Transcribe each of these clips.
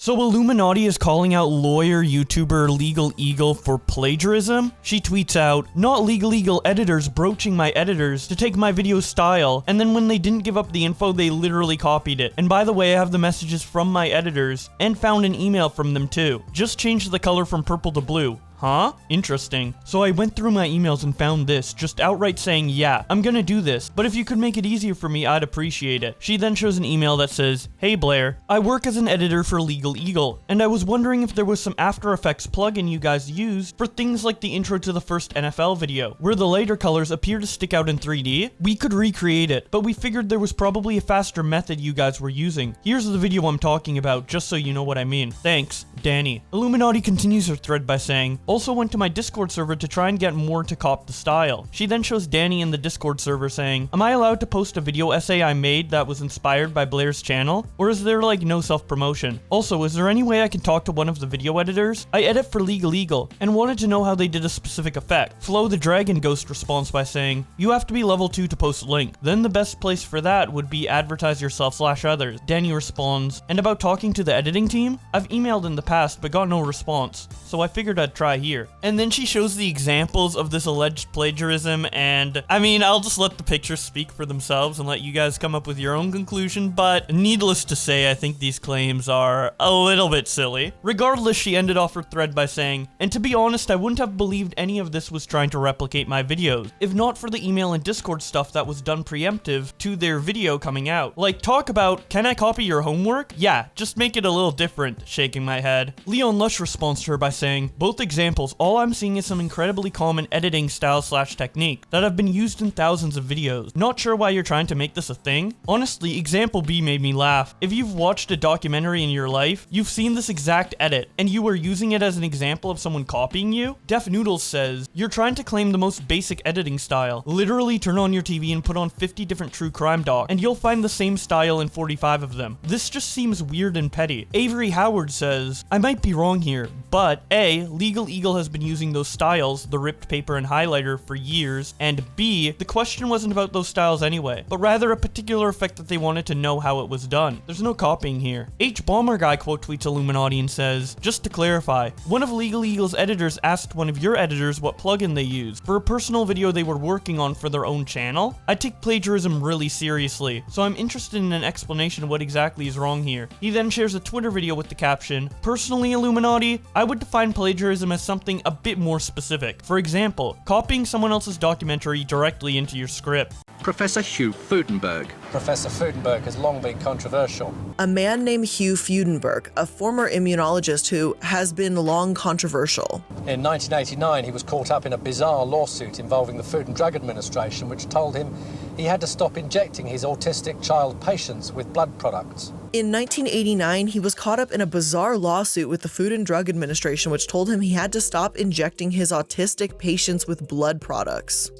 So iilluminaughtii is calling out lawyer YouTuber Legal Eagle for plagiarism? She tweets out, "Not Legal Eagle editors broaching my editors to take my video style, and then when they didn't give up the info they literally copied it. And by the way, I have the messages from my editors, and found an email from them too. Just changed the color from purple to blue." Huh? Interesting. So I went through my emails and found this, just outright saying, "Yeah, I'm gonna do this, but if you could make it easier for me, I'd appreciate it." She then shows an email that says, "Hey Blair, I work as an editor for Legal Eagle, and I was wondering if there was some After Effects plugin you guys use for things like the intro to the first NFL video, where the lighter colors appear to stick out in 3D. We could recreate it, but we figured there was probably a faster method you guys were using. Here's the video I'm talking about, just so you know what I mean. Thanks, Danny." iilluminaughtii continues her thread by saying, "Also went to my Discord server to try and get more to cop the style." She then shows Danny in the Discord server saying, "Am I allowed to post a video essay I made that was inspired by Blair's channel? Or is there like no self-promotion? Also, is there any way I can talk to one of the video editors? I edit for Legal Eagle and wanted to know how they did a specific effect." Flo the Dragon Ghost responds by saying, "You have to be level 2 to post link. Then the best place for that would be advertise yourself/others." Danny responds, "And about talking to the editing team? I've emailed in the past but got no response, so I figured I'd try here." And then she shows the examples of this alleged plagiarism, and I mean, I'll just let the pictures speak for themselves and let you guys come up with your own conclusion, but needless to say, I think these claims are a little bit silly. Regardless, she ended off her thread by saying, "And to be honest, I wouldn't have believed any of this was trying to replicate my videos, if not for the email and Discord stuff that was done preemptive to their video coming out. Like, talk about, can I copy your homework? Yeah, just make it a little different," shaking my head. Leon Lush responds to her by saying, "Both examples, all I'm seeing is some incredibly common editing style/technique that have been used in thousands of videos. Not sure why you're trying to make this a thing. Honestly, example B made me laugh. If you've watched a documentary in your life, you've seen this exact edit, and you were using it as an example of someone copying you?" Def Noodles says, "You're trying to claim the most basic editing style. Literally turn on your TV and put on 50 different true crime docs, and you'll find the same style in 45 of them. This just seems weird and petty." Avery Howard says, "I might be wrong here, but A, Legal Eagle has been using those styles, the ripped paper and highlighter, for years, and B, the question wasn't about those styles anyway, but rather a particular effect that they wanted to know how it was done. There's no copying here." H Bomber Guy quote tweets iilluminaughtii and says, "Just to clarify, one of Legal Eagle's editors asked one of your editors what plugin they used for a personal video they were working on for their own channel. I take plagiarism really seriously, so I'm interested in an explanation of what exactly is wrong here." He then shares a Twitter video with the caption, "Personally, iilluminaughtii, I would define plagiarism as something a bit more specific. For example, copying someone else's documentary directly into your script." Professor Hugh Fudenberg. Professor Fudenberg has long been controversial. A man named Hugh Fudenberg, a former immunologist who has been long controversial. In 1989, he was caught up in a bizarre lawsuit involving the Food and Drug Administration, which told him he had to stop injecting his autistic child patients with blood products. In 1989, he was caught up in a bizarre lawsuit with the Food and Drug Administration, which told him he had to stop injecting his autistic patients with blood products.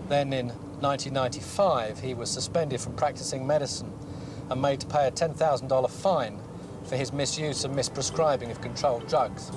Then in 1995, he was suspended from practicing medicine and made to pay a $10,000 fine for his misuse and misprescribing of controlled drugs.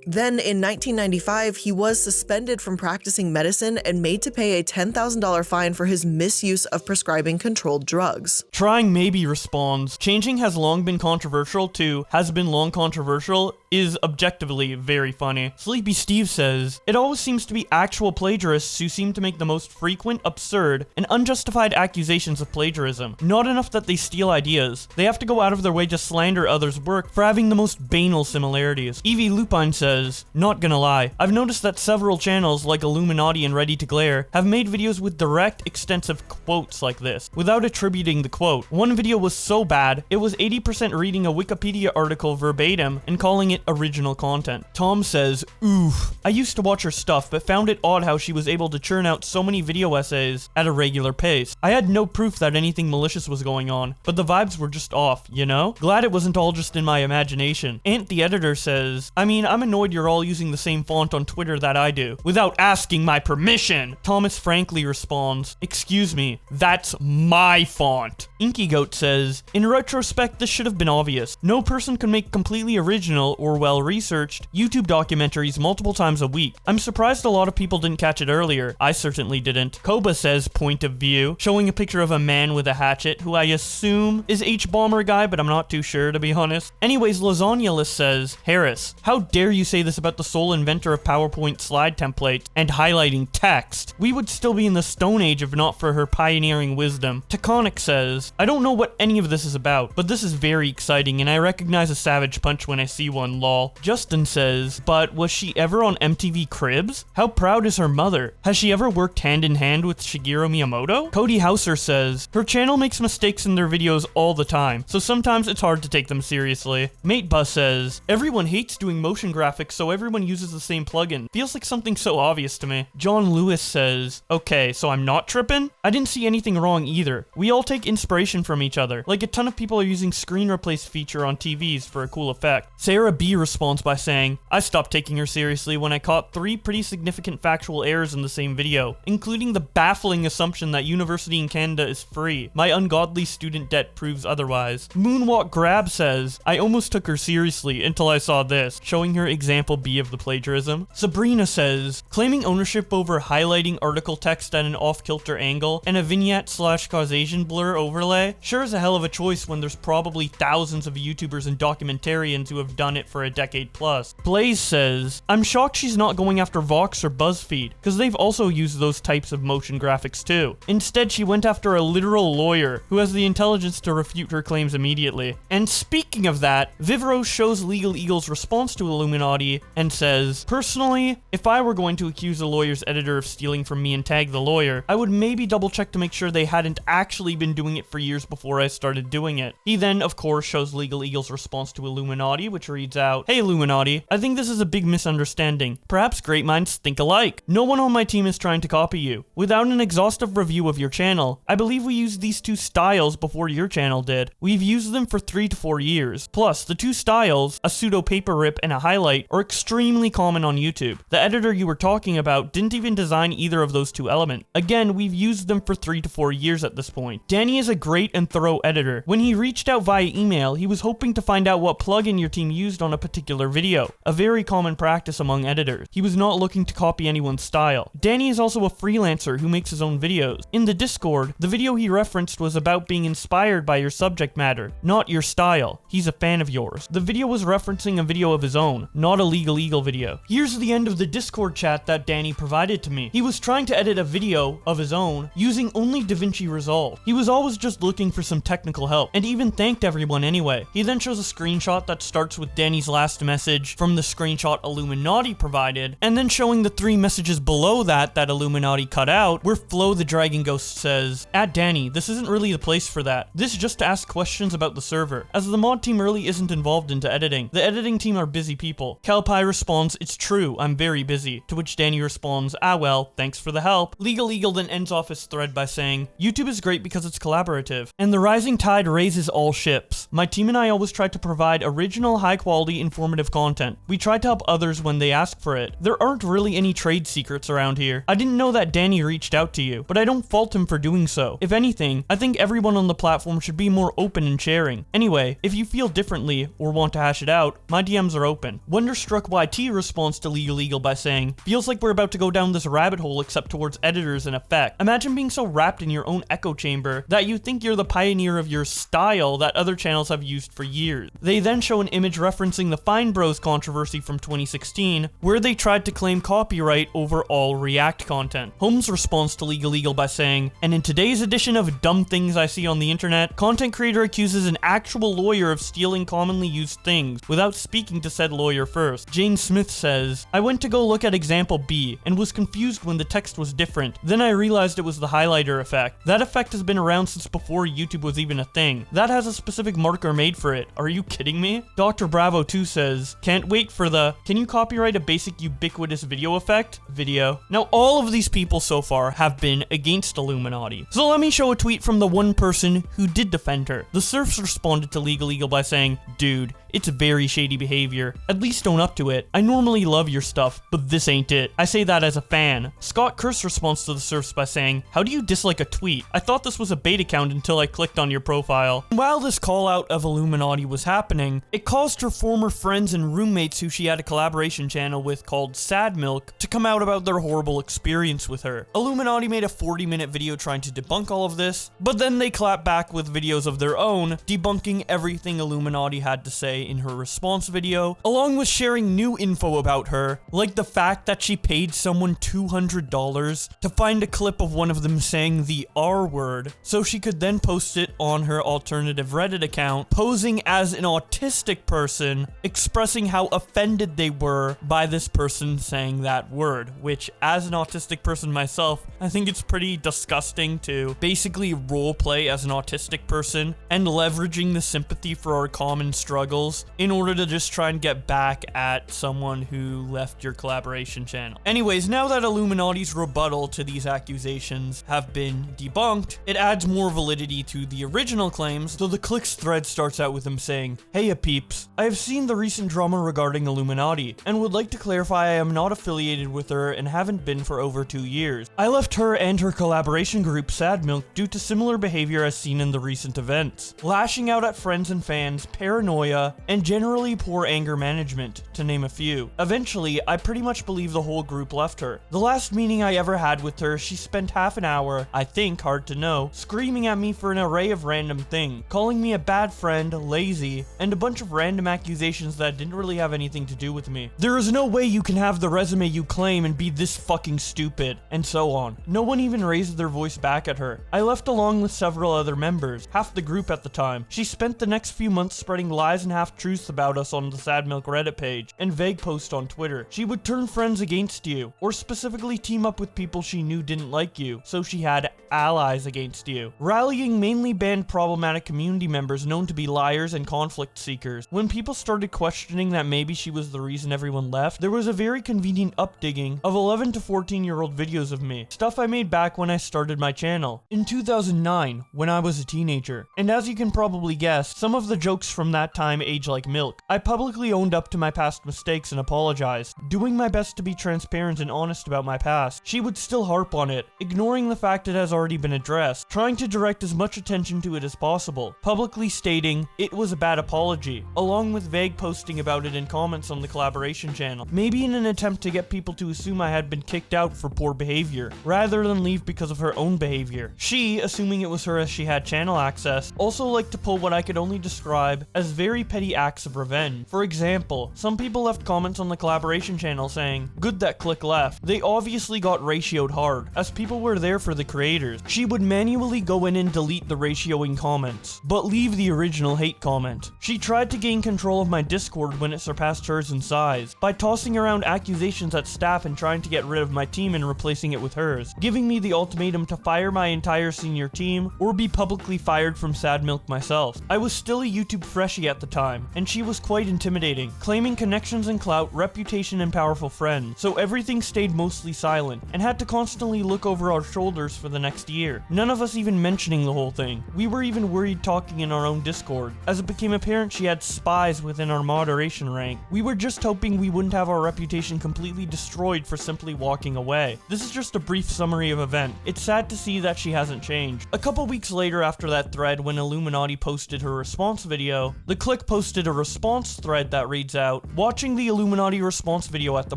Then in 1995, he was suspended from practicing medicine and made to pay a $10,000 fine for his misuse of prescribing controlled drugs. Trying Maybe responds, "Changing has long been controversial to has been long controversial is objectively very funny." Sleepy Steve says, "It always seems to be actual plagiarists who seem to make the most frequent, absurd, and unjustified accusations of plagiarism. Not enough that they steal ideas. They have to go out of their way to slander others' work for having the most banal similarities." Evie Lupine says, "Not gonna lie, I've noticed that several channels like iilluminaughtii and Ready to Glare have made videos with direct, extensive quotes like this, without attributing the quote. One video was so bad, it was 80% reading a Wikipedia article verbatim and calling it original content." Tom says, "Oof, I used to watch her stuff, but found it odd how she was able to churn out so many video essays at a regular pace. I had no proof that anything malicious was going on, but the vibes were just off, you know? Glad it wasn't all just in my imagination." Ant the Editor says, "I mean, I'm annoyed paranoid you're all using the same font on Twitter that I do, without asking my permission. Thomas frankly responds, excuse me, that's my font. Inky Goat says, in retrospect, this should have been obvious. No person can make completely original or well-researched YouTube documentaries multiple times a week. I'm surprised a lot of people didn't catch it earlier. I certainly didn't. Koba says, point of view, showing a picture of a man with a hatchet, who I assume is H-Bomber guy, but I'm not too sure, to be honest. Anyways, Lasagna says, Harris, how dare you say this about the sole inventor of PowerPoint slide templates and highlighting text? We would still be in the Stone Age if not for her pioneering wisdom. Taconic says, I don't know what any of this is about, but this is very exciting and I recognize a savage punch when I see one, lol. Justin says, but was she ever on MTV Cribs? How proud is her mother? Has she ever worked hand in hand with Shigeru Miyamoto? Cody Hauser says, her channel makes mistakes in their videos all the time, so sometimes it's hard to take them seriously. Matebus says, everyone hates doing motion graphics, so everyone uses the same plugin. Feels like something so obvious to me. John Lewis says, okay, so I'm not tripping? I didn't see anything wrong either. We all take inspiration from each other. Like a ton of people are using screen replace feature on TVs for a cool effect. Sarah B responds by saying, I stopped taking her seriously when I caught 3 pretty significant factual errors in the same video, including the baffling assumption that university in Canada is free. My ungodly student debt proves otherwise. Moonwalk Grab says, I almost took her seriously until I saw this, showing her example B of the plagiarism. Sabrina says, claiming ownership over highlighting article text at an off-kilter angle and a vignette/causation blur overlay sure is a hell of a choice when there's probably thousands of YouTubers and documentarians who have done it for a decade plus. Blaze says, I'm shocked she's not going after Vox or BuzzFeed, because they've also used those types of motion graphics too. Instead, she went after a literal lawyer who has the intelligence to refute her claims immediately. And speaking of that, Vivro shows Legal Eagle's response to Illuminaughtii and says, personally, if I were going to accuse a lawyer's editor of stealing from me and tag the lawyer, I would maybe double check to make sure they hadn't actually been doing it for years before I started doing it. He then, of course, shows Legal Eagle's response to Illuminaughtii, which reads out, hey Illuminaughtii, I think this is a big misunderstanding. Perhaps great minds think alike. No one on my team is trying to copy you. Without an exhaustive review of your channel, I believe we used these 2 styles before your channel did. We've used them for 3 to 4 years. Plus, the 2 styles, a pseudo paper rip and a highlight, are extremely common on YouTube. The editor you were talking about didn't even design either of those 2 elements. Again, we've used them for 3 to 4 years at this point. Danny is a great and thorough editor. When he reached out via email, he was hoping to find out what plugin your team used on a particular video, a very common practice among editors. He was not looking to copy anyone's style. Danny is also a freelancer who makes his own videos. In the Discord, the video he referenced was about being inspired by your subject matter, not your style. He's a fan of yours. The video was referencing a video of his own, not a Legal Eagle video. Here's the end of the Discord chat that Danny provided to me. He was trying to edit a video of his own using only DaVinci Resolve. He was always just looking for some technical help, and even thanked everyone anyway. He then shows a screenshot that starts with Danny's last message from the screenshot Illuminaughtii provided, and then showing the 3 messages below that Illuminaughtii cut out, where Flo the Dragon Ghost says, at Danny, this isn't really the place for that. This is just to ask questions about the server, as the mod team really isn't involved into editing. The editing team are busy people. Calpie responds, it's true, I'm very busy, to which Danny responds, ah well, thanks for the help. Legal Eagle then ends off his thread by saying, YouTube is great because it's collaborative, and the rising tide raises all ships. My team and I always try to provide original, high-quality, informative content. We try to help others when they ask for it. There aren't really any trade secrets around here. I didn't know that Danny reached out to you, but I don't fault him for doing so. If anything, I think everyone on the platform should be more open in sharing. Anyway, if you feel differently or want to hash it out, my DMs are open. Wonderstruck YT responds to Legal Eagle by saying, feels like we're about to go down this rabbit hole except towards editors and effect. Imagine being so wrapped in your own echo chamber that you think you're the pioneer of your style that other channels have used for years. They then show an image referencing the Fine Bros controversy from 2016, where they tried to claim copyright over all React content. Holmes responds to Legal Eagle by saying, and in today's edition of Dumb Things I See on the Internet, content creator accuses an actual lawyer of stealing commonly used things without speaking to said lawyer first. Jane Smith says, I went to go look at example B and was confused when the text was different. Then I realized it was the highlighter effect. That effect has been around since before YouTube was even a thing. That has a specific marker made for it. Are you kidding me? Dr. Bravo 2 says, can't wait for the, can you copyright a basic ubiquitous video effect? Video. Now all of these people so far have been against Illuminaughtii. So let me show a tweet from the one person who did defend her. The Surfs responded to Legal Eagle by saying, dude, it's very shady behavior. At least just own up to it. I normally love your stuff, but this ain't it. I say that as a fan. Scott Kurse responds to the surfs by saying, how do you dislike a tweet? I thought this was a bait account until I clicked on your profile. While this call out of iilluminaughtii was happening, it caused her former friends and roommates who she had a collaboration channel with called Sad Milk to come out about their horrible experience with her. iilluminaughtii made a 40-minute video trying to debunk all of this, but then they clapped back with videos of their own, debunking everything iilluminaughtii had to say in her response video, along with sharing new info about her, like the fact that she paid someone $200 to find a clip of one of them saying the R word, so she could then post it on her alternative Reddit account, posing as an autistic person, expressing how offended they were by this person saying that word, which, as an autistic person myself, I think it's pretty disgusting to basically roleplay as an autistic person and leveraging the sympathy for our common struggles in order to just try and get back at someone who left your collaboration channel. Anyways, now that iilluminauttii's rebuttal to these accusations have been debunked, it adds more validity to the original claims, so the Clicks thread starts out with him saying, "Hey peeps, I have seen the recent drama regarding iilluminaughtii, and would like to clarify I am not affiliated with her and haven't been for over 2 years. I left her and her collaboration group Sad Milk due to similar behavior as seen in the recent events. Lashing out at friends and fans, paranoia, and generally poor anger management, to name a few. Eventually, I pretty much believe the whole group left her. The last meeting I ever had with her, she spent half an hour, I think hard to know, screaming at me for an array of random things, calling me a bad friend, lazy, and a bunch of random accusations that didn't really have anything to do with me. There is no way you can have the resume you claim and be this fucking stupid," and so on. No one even raised their voice back at her. I left along with several other members, half the group at the time. She spent the next few months spreading lies and half-truths about us on the Sad Milk Reddit page, and vague posts on Twitter. She would turn friends against you, or specifically team up with people she knew didn't like you, so she had allies against you. Rallying mainly banned problematic community members known to be liars and conflict seekers. When people started questioning that maybe she was the reason everyone left, there was a very convenient updigging of 11 to 14-year-old videos of me, stuff I made back when I started my channel, in 2009, when I was a teenager. And as you can probably guess, some of the jokes from that time age like milk. I publicly owned up to my past mistakes and apologized, doing my best to be transparent and honest about my past. She would still harp on it, ignoring the fact it has already been addressed, trying to direct as much attention to it as possible, publicly stating it was a bad apology, along with vague posting about it in comments on the collaboration channel, maybe in an attempt to get people to assume I had been kicked out for poor behavior, rather than leave because of her own behavior. She, assuming it was her as she had channel access, also liked to pull what I could only describe as very petty acts of revenge. For example, some people left comments on the collaboration channel saying, "Good that Click left. They obviously got ratioed hard, as people were there for the creators." She would manually go in and delete the ratioing comments, but leave the original hate comment. She tried to gain control of my Discord when it surpassed hers in size, by tossing around accusations at staff and trying to get rid of my team and replacing it with hers, giving me the ultimatum to fire my entire senior team or be publicly fired from Sad Milk myself. I was still a YouTube freshie at the time, and she was quite intimidating, claiming connections and clout, reputation, and powerful friends, so everything stayed mostly silent, and had to constantly look over our shoulders for the next year. None of us even mentioning the whole thing. We were even worried talking in our own Discord, as it became apparent she had spies within our moderation rank. We were just hoping we wouldn't have our reputation completely destroyed for simply walking away. This is just a brief summary of events. It's sad to see that she hasn't changed. A couple weeks later after that thread, when iilluminaughtii posted her response video, the Click posted a response thread that reads out, "Watching the iilluminaughtii response video at the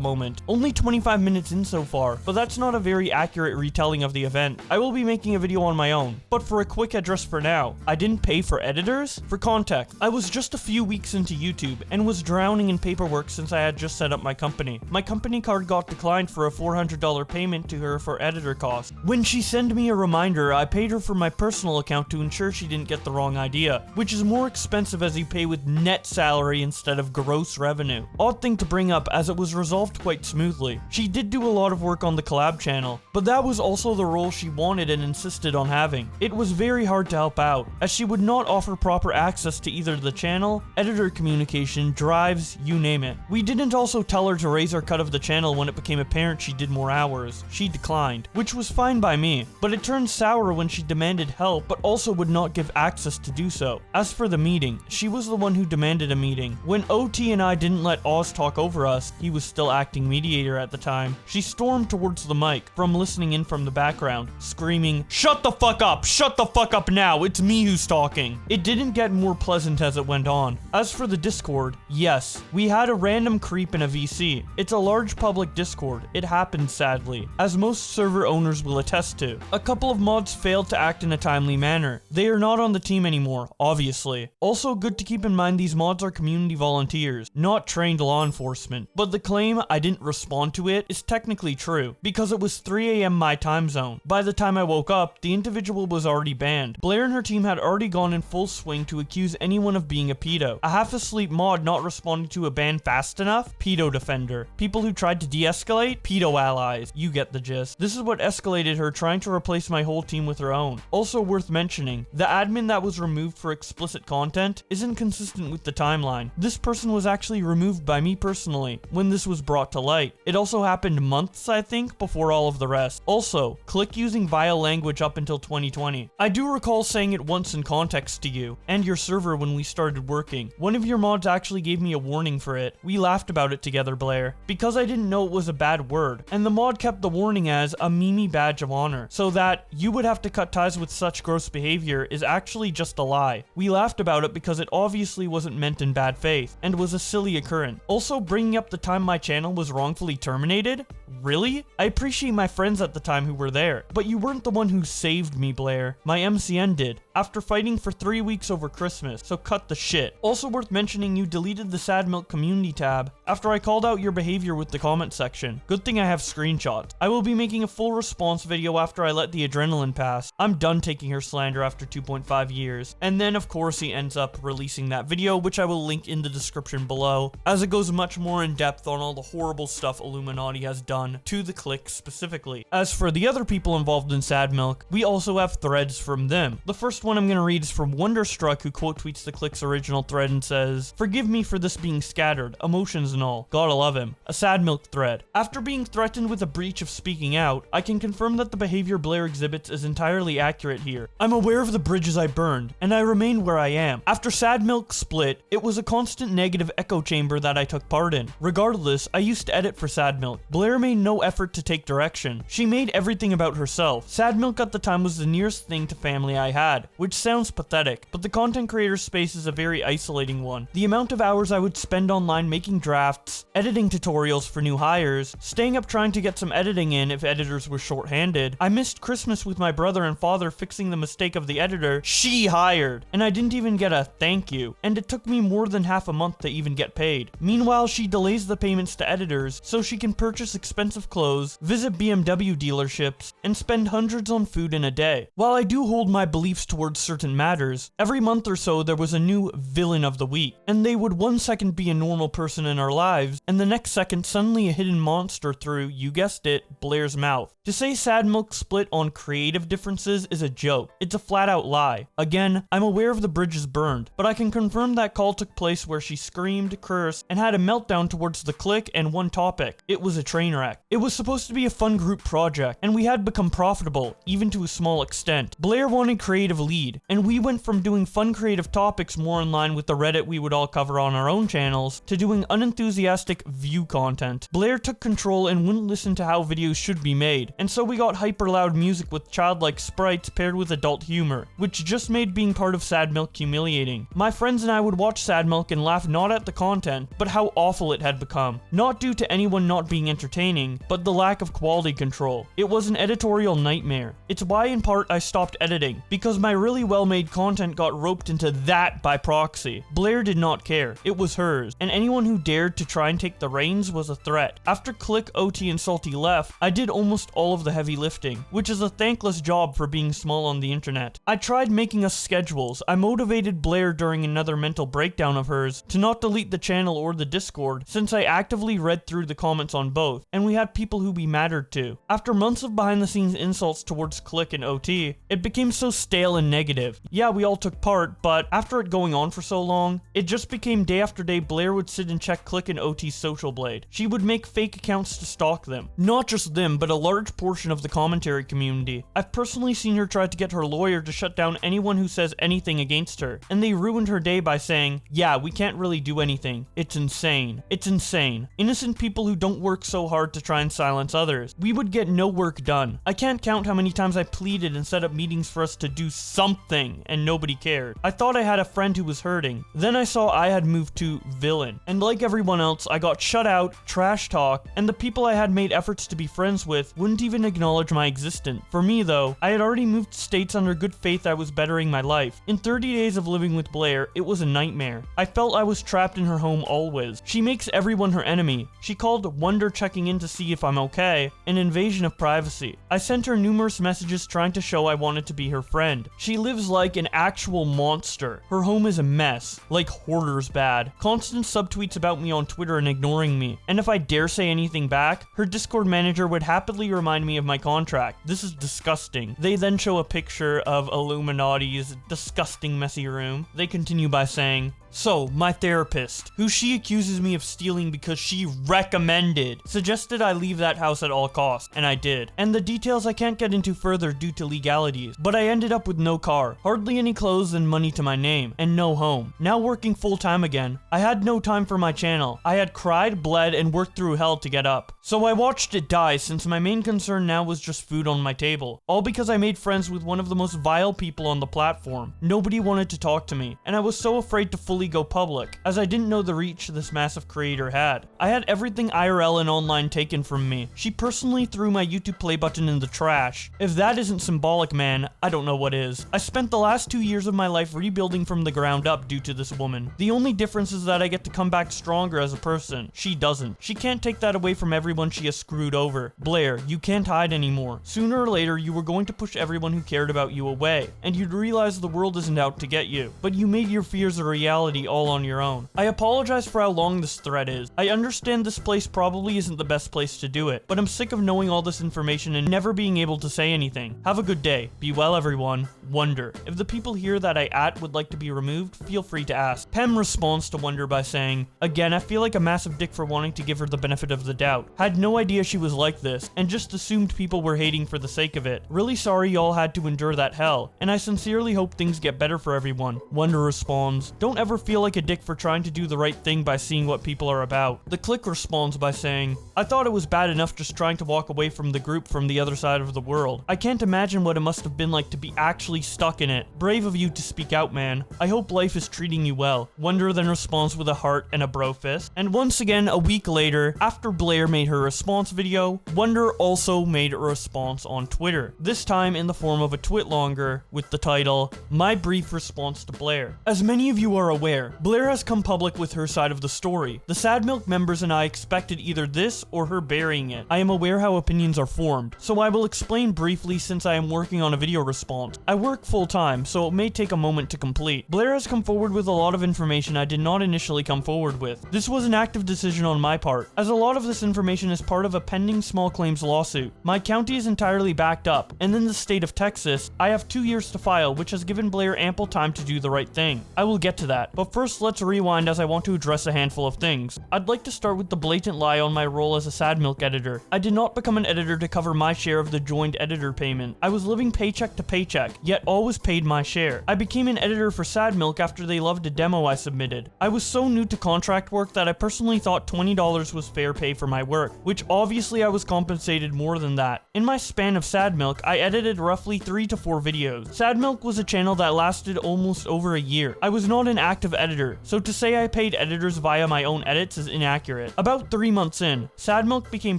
moment. Only 25 minutes in so far, but that's not a very accurate retelling of the event. I will be making a video on my own, but for a quick address for now, I didn't pay for editors? For context, I was just a few weeks into YouTube and was drowning in paperwork since I had just set up my company. My company card got declined for a $400 payment to her for editor costs. When she sent me a reminder, I paid her for my personal account to ensure she didn't get the wrong idea, which is more expensive as you pay with net salary instead of gross revenue. Odd thing to bring up as it was resolved quite smoothly. She did do a lot of work on the collab channel, but that was also the role she wanted wanted and insisted on having. It was very hard to help out, as she would not offer proper access to either the channel, editor communication, drives, you name it. We didn't also tell her to raise our cut of the channel when it became apparent she did more hours. She declined, which was fine by me, but it turned sour when she demanded help but also would not give access to do so. As for the meeting, she was the one who demanded a meeting. When OT and I didn't let Oz talk over us, he was still acting mediator at the time, she stormed towards the mic from listening in from the background, screaming, "Shut the fuck up! Shut the fuck up now! It's me who's talking!" It didn't get more pleasant as it went on. As for the Discord, yes, we had a random creep in a VC. It's a large public Discord. It happens sadly, as most server owners will attest to. A couple of mods failed to act in a timely manner. They are not on the team anymore, obviously. Also good to keep in mind these mods are community volunteers, not trained law enforcement. But the claim I didn't respond to it is technically true, because it was 3 AM my time zone. By the time I woke up, the individual was already banned. Blair and her team had already gone in full swing to accuse anyone of being a pedo. A half-asleep mod not responding to a ban fast enough? Pedo defender. People who tried to de-escalate? Pedo allies. You get the gist. This is what escalated her trying to replace my whole team with her own. Also worth mentioning, the admin that was removed for explicit content isn't consistent with the timeline. This person was actually removed by me personally when this was brought to light. It also happened months, I think, before all of the rest. Also, click using vile language up until 2020. I do recall saying it once in context to you and your server when we started working. One of your mods actually gave me a warning for it. We laughed about it together, Blair, because I didn't know it was a bad word, and the mod kept the warning as a Mimi badge of honor, so that you would have to cut ties with such gross behavior is actually just a lie. We laughed about it because it obviously wasn't meant in bad faith, and was a silly occurrence. Also, bringing up the time my channel was wrongfully terminated? Really? I appreciate my friends at the time who were there, but you weren't the one who saved me, Blair. My MCN did, after fighting for 3 weeks over Christmas, so cut the shit. Also worth mentioning, you deleted the Sad Milk community tab after I called out your behavior with the comment section. Good thing I have screenshots. I will be making a full response video after I let the adrenaline pass. I'm done taking her slander after 2.5 years. And then of course he ends up releasing that video, which I will link in the description below, as it goes much more in depth on all the horrible stuff Illuminaughtii has done to the clique specifically. As for the other people involved in Sad Milk, we also have threads from them. The first one I'm gonna read is from Wonderstruck, who quote tweets the clique's original thread and says, "Forgive me for this being scattered, emotions and all. Gotta love him." A Sad Milk thread. After being threatened with a breach of speaking out, I can confirm that the behavior Blair exhibits is entirely accurate here. I'm aware of the bridges I burned, and I remain where I am. After Sad Milk split, it was a constant negative echo chamber that I took part in. Regardless, I used to edit for Sad Milk. Blair made no effort to take direction. She made everything about herself. Sad Milk at the time was the nearest thing to family I had, which sounds pathetic, but the content creator space is a very isolating one. The amount of hours I would spend online making drafts, editing tutorials for new hires, staying up trying to get some editing in if editors were short-handed. I missed Christmas with my brother and father fixing the mistake of the editor she hired, and I didn't even get a thank you, and it took me more than half a month to even get paid. Meanwhile, she delays the payments to editors so she can purchase expensive clothes, visit BMW dealerships, and spend hundreds on food in a day. While I do hold my beliefs towards certain matters, every month or so there was a new villain of the week, and they would one second be a normal person in our lives, and the next second suddenly a hidden monster through, you guessed it, Blair's mouth. To say Sad Milk split on creative differences is a joke. It's a flat-out lie. Again, I'm aware of the bridges burned, but I can confirm that call took place where she screamed, cursed, and had a meltdown towards the clique and one topic. It was a train wreck. It was supposed to be a fun group project, and we had become profitable, even to a small extent. Blair wanted creative lead, and we went from doing fun creative topics more in line with the Reddit we would all cover on our own channels, to doing unenthusiastic view content. Blair took control and wouldn't listen to how videos should be made, and so we got hyper loud music with childlike sprites paired with adult humor, which just made being part of Sad Milk humiliating. My friends and I would watch Sad Milk and laugh not at the content, but how awful it had become. Not due to anyone not being entertaining, but the lack of quality control. It was an editorial nightmare. It's why in part I stopped editing, because my really well-made content got roped into that by proxy. Blair did not care. It was hers, and anyone who dared to try and take the reins was a threat. After Click, OT, and Salty left, I did almost all of the heavy lifting, which is a thankless job for being small on the internet. I tried making us schedules. I motivated Blair during another mental breakdown of hers to not delete the channel or the Discord, since I actively read through the comments on both, and we had people who we mattered to. After months of behind-the-scenes insults towards Click and OT, it became so stale and negative. Yeah, we all took part, but after it going on for so long, it just became day after day Blair would sit and check Click and OT's social blade. She would make fake accounts to stalk them. Not just them, but a large portion of the commentary community. I've personally seen her try to get her lawyer to shut down anyone who says anything against her, and they ruined her day by saying, yeah, we can't really do anything. It's insane. It's insane. Innocent people who don't work so hard to try and silence others. We would get no work done. I can't count how many times I pleaded and set up meetings for us to do something, and nobody cared. I thought I had a friend who was hurting. Then I saw I had moved to villain, and like everyone else, I got shut out, trash talk, and the people I had made efforts to be friends with wouldn't even acknowledge my existence. For me though, I had already moved states under good faith I was bettering my life. In 30 days of living with Blair, it was a nightmare. I felt I was trapped in her home always. She makes everyone her enemy. She called Wonder checking in to see if I'm okay an invasion of privacy. I sent her numerous messages trying to show I wanted to be her friend. She lives like an actual monster. Her home is a mess, like hoarders bad. Constant subtweets about me on Twitter and ignoring me. And if I dare say anything back, her Discord manager would happily remind me of my contract. This is disgusting. They then show a picture of iilluminaughtie's disgusting messy room. They continue by saying, so, my therapist, who she accuses me of stealing because she recommended, suggested I leave that house at all costs, and I did. And the details I can't get into further due to legalities, but I ended up with no car, hardly any clothes and money to my name, and no home. Now working full-time again, I had no time for my channel. I had cried, bled, and worked through hell to get up. So I watched it die since my main concern now was just food on my table. All because I made friends with one of the most vile people on the platform. Nobody wanted to talk to me, and I was so afraid to fully go public, as I didn't know the reach this massive creator had. I had everything IRL and online taken from me. She personally threw my YouTube play button in the trash. If that isn't symbolic, man, I don't know what is. I spent the last 2 years of my life rebuilding from the ground up due to this woman. The only difference is that I get to come back stronger as a person. She doesn't. She can't take that away from everyone she has screwed over. Blair, you can't hide anymore. Sooner or later, you were going to push everyone who cared about you away, and you'd realize the world isn't out to get you. But you made your fears a reality all on your own. I apologize for how long this thread is. I understand this place probably isn't the best place to do it, but I'm sick of knowing all this information and never being able to say anything. Have a good day. Be well, everyone. Wonder. If the people here that I would like to be removed, feel free to ask. Pem responds to Wonder by saying, again, I feel like a massive dick for wanting to give her the benefit of the doubt. Had no idea she was like this, and just assumed people were hating for the sake of it. Really sorry y'all had to endure that hell, and I sincerely hope things get better for everyone. Wonder responds, don't ever feel like a dick for trying to do the right thing by seeing what people are about. The Click responds by saying, I thought it was bad enough just trying to walk away from the group from the other side of the world. I can't imagine what it must have been like to be actually stuck in it. Brave of you to speak out, man. I hope life is treating you well. Wonder then responds with a heart and a bro fist. And once again, a week later, after Blair made her response video, Wonder also made a response on Twitter. This time in the form of a twit longer with the title, My Brief Response to Blair. As many of you are aware, Blair has come public with her side of the story. The Sad Milk members and I expected either this or her burying it. I am aware how opinions are formed, so I will explain briefly since I am working on a video response. I work full-time, so it may take a moment to complete. Blair has come forward with a lot of information I did not initially come forward with. This was an active decision on my part, as a lot of this information is part of a pending small claims lawsuit. My county is entirely backed up, and in the state of Texas, I have 2 years to file, which has given Blair ample time to do the right thing. I will get to that, but first let's rewind as I want to address a handful of things. I'd like to start with the blatant lie on my role as a Sad Milk editor. I did not become an editor to cover my share of the joined editor payment. I was living paycheck to paycheck, yet always paid my share. I became an editor for Sad Milk after they loved a demo I submitted. I was so new to contract work that I personally thought $20 was fair pay for my work, which obviously I was compensated more than that. In my span of Sad Milk, I edited roughly 3 to 4 videos. Sad Milk was a channel that lasted almost over a year. I was not an active active editor, so to say I paid editors via my own edits is inaccurate. About 3 months in, Sad Milk became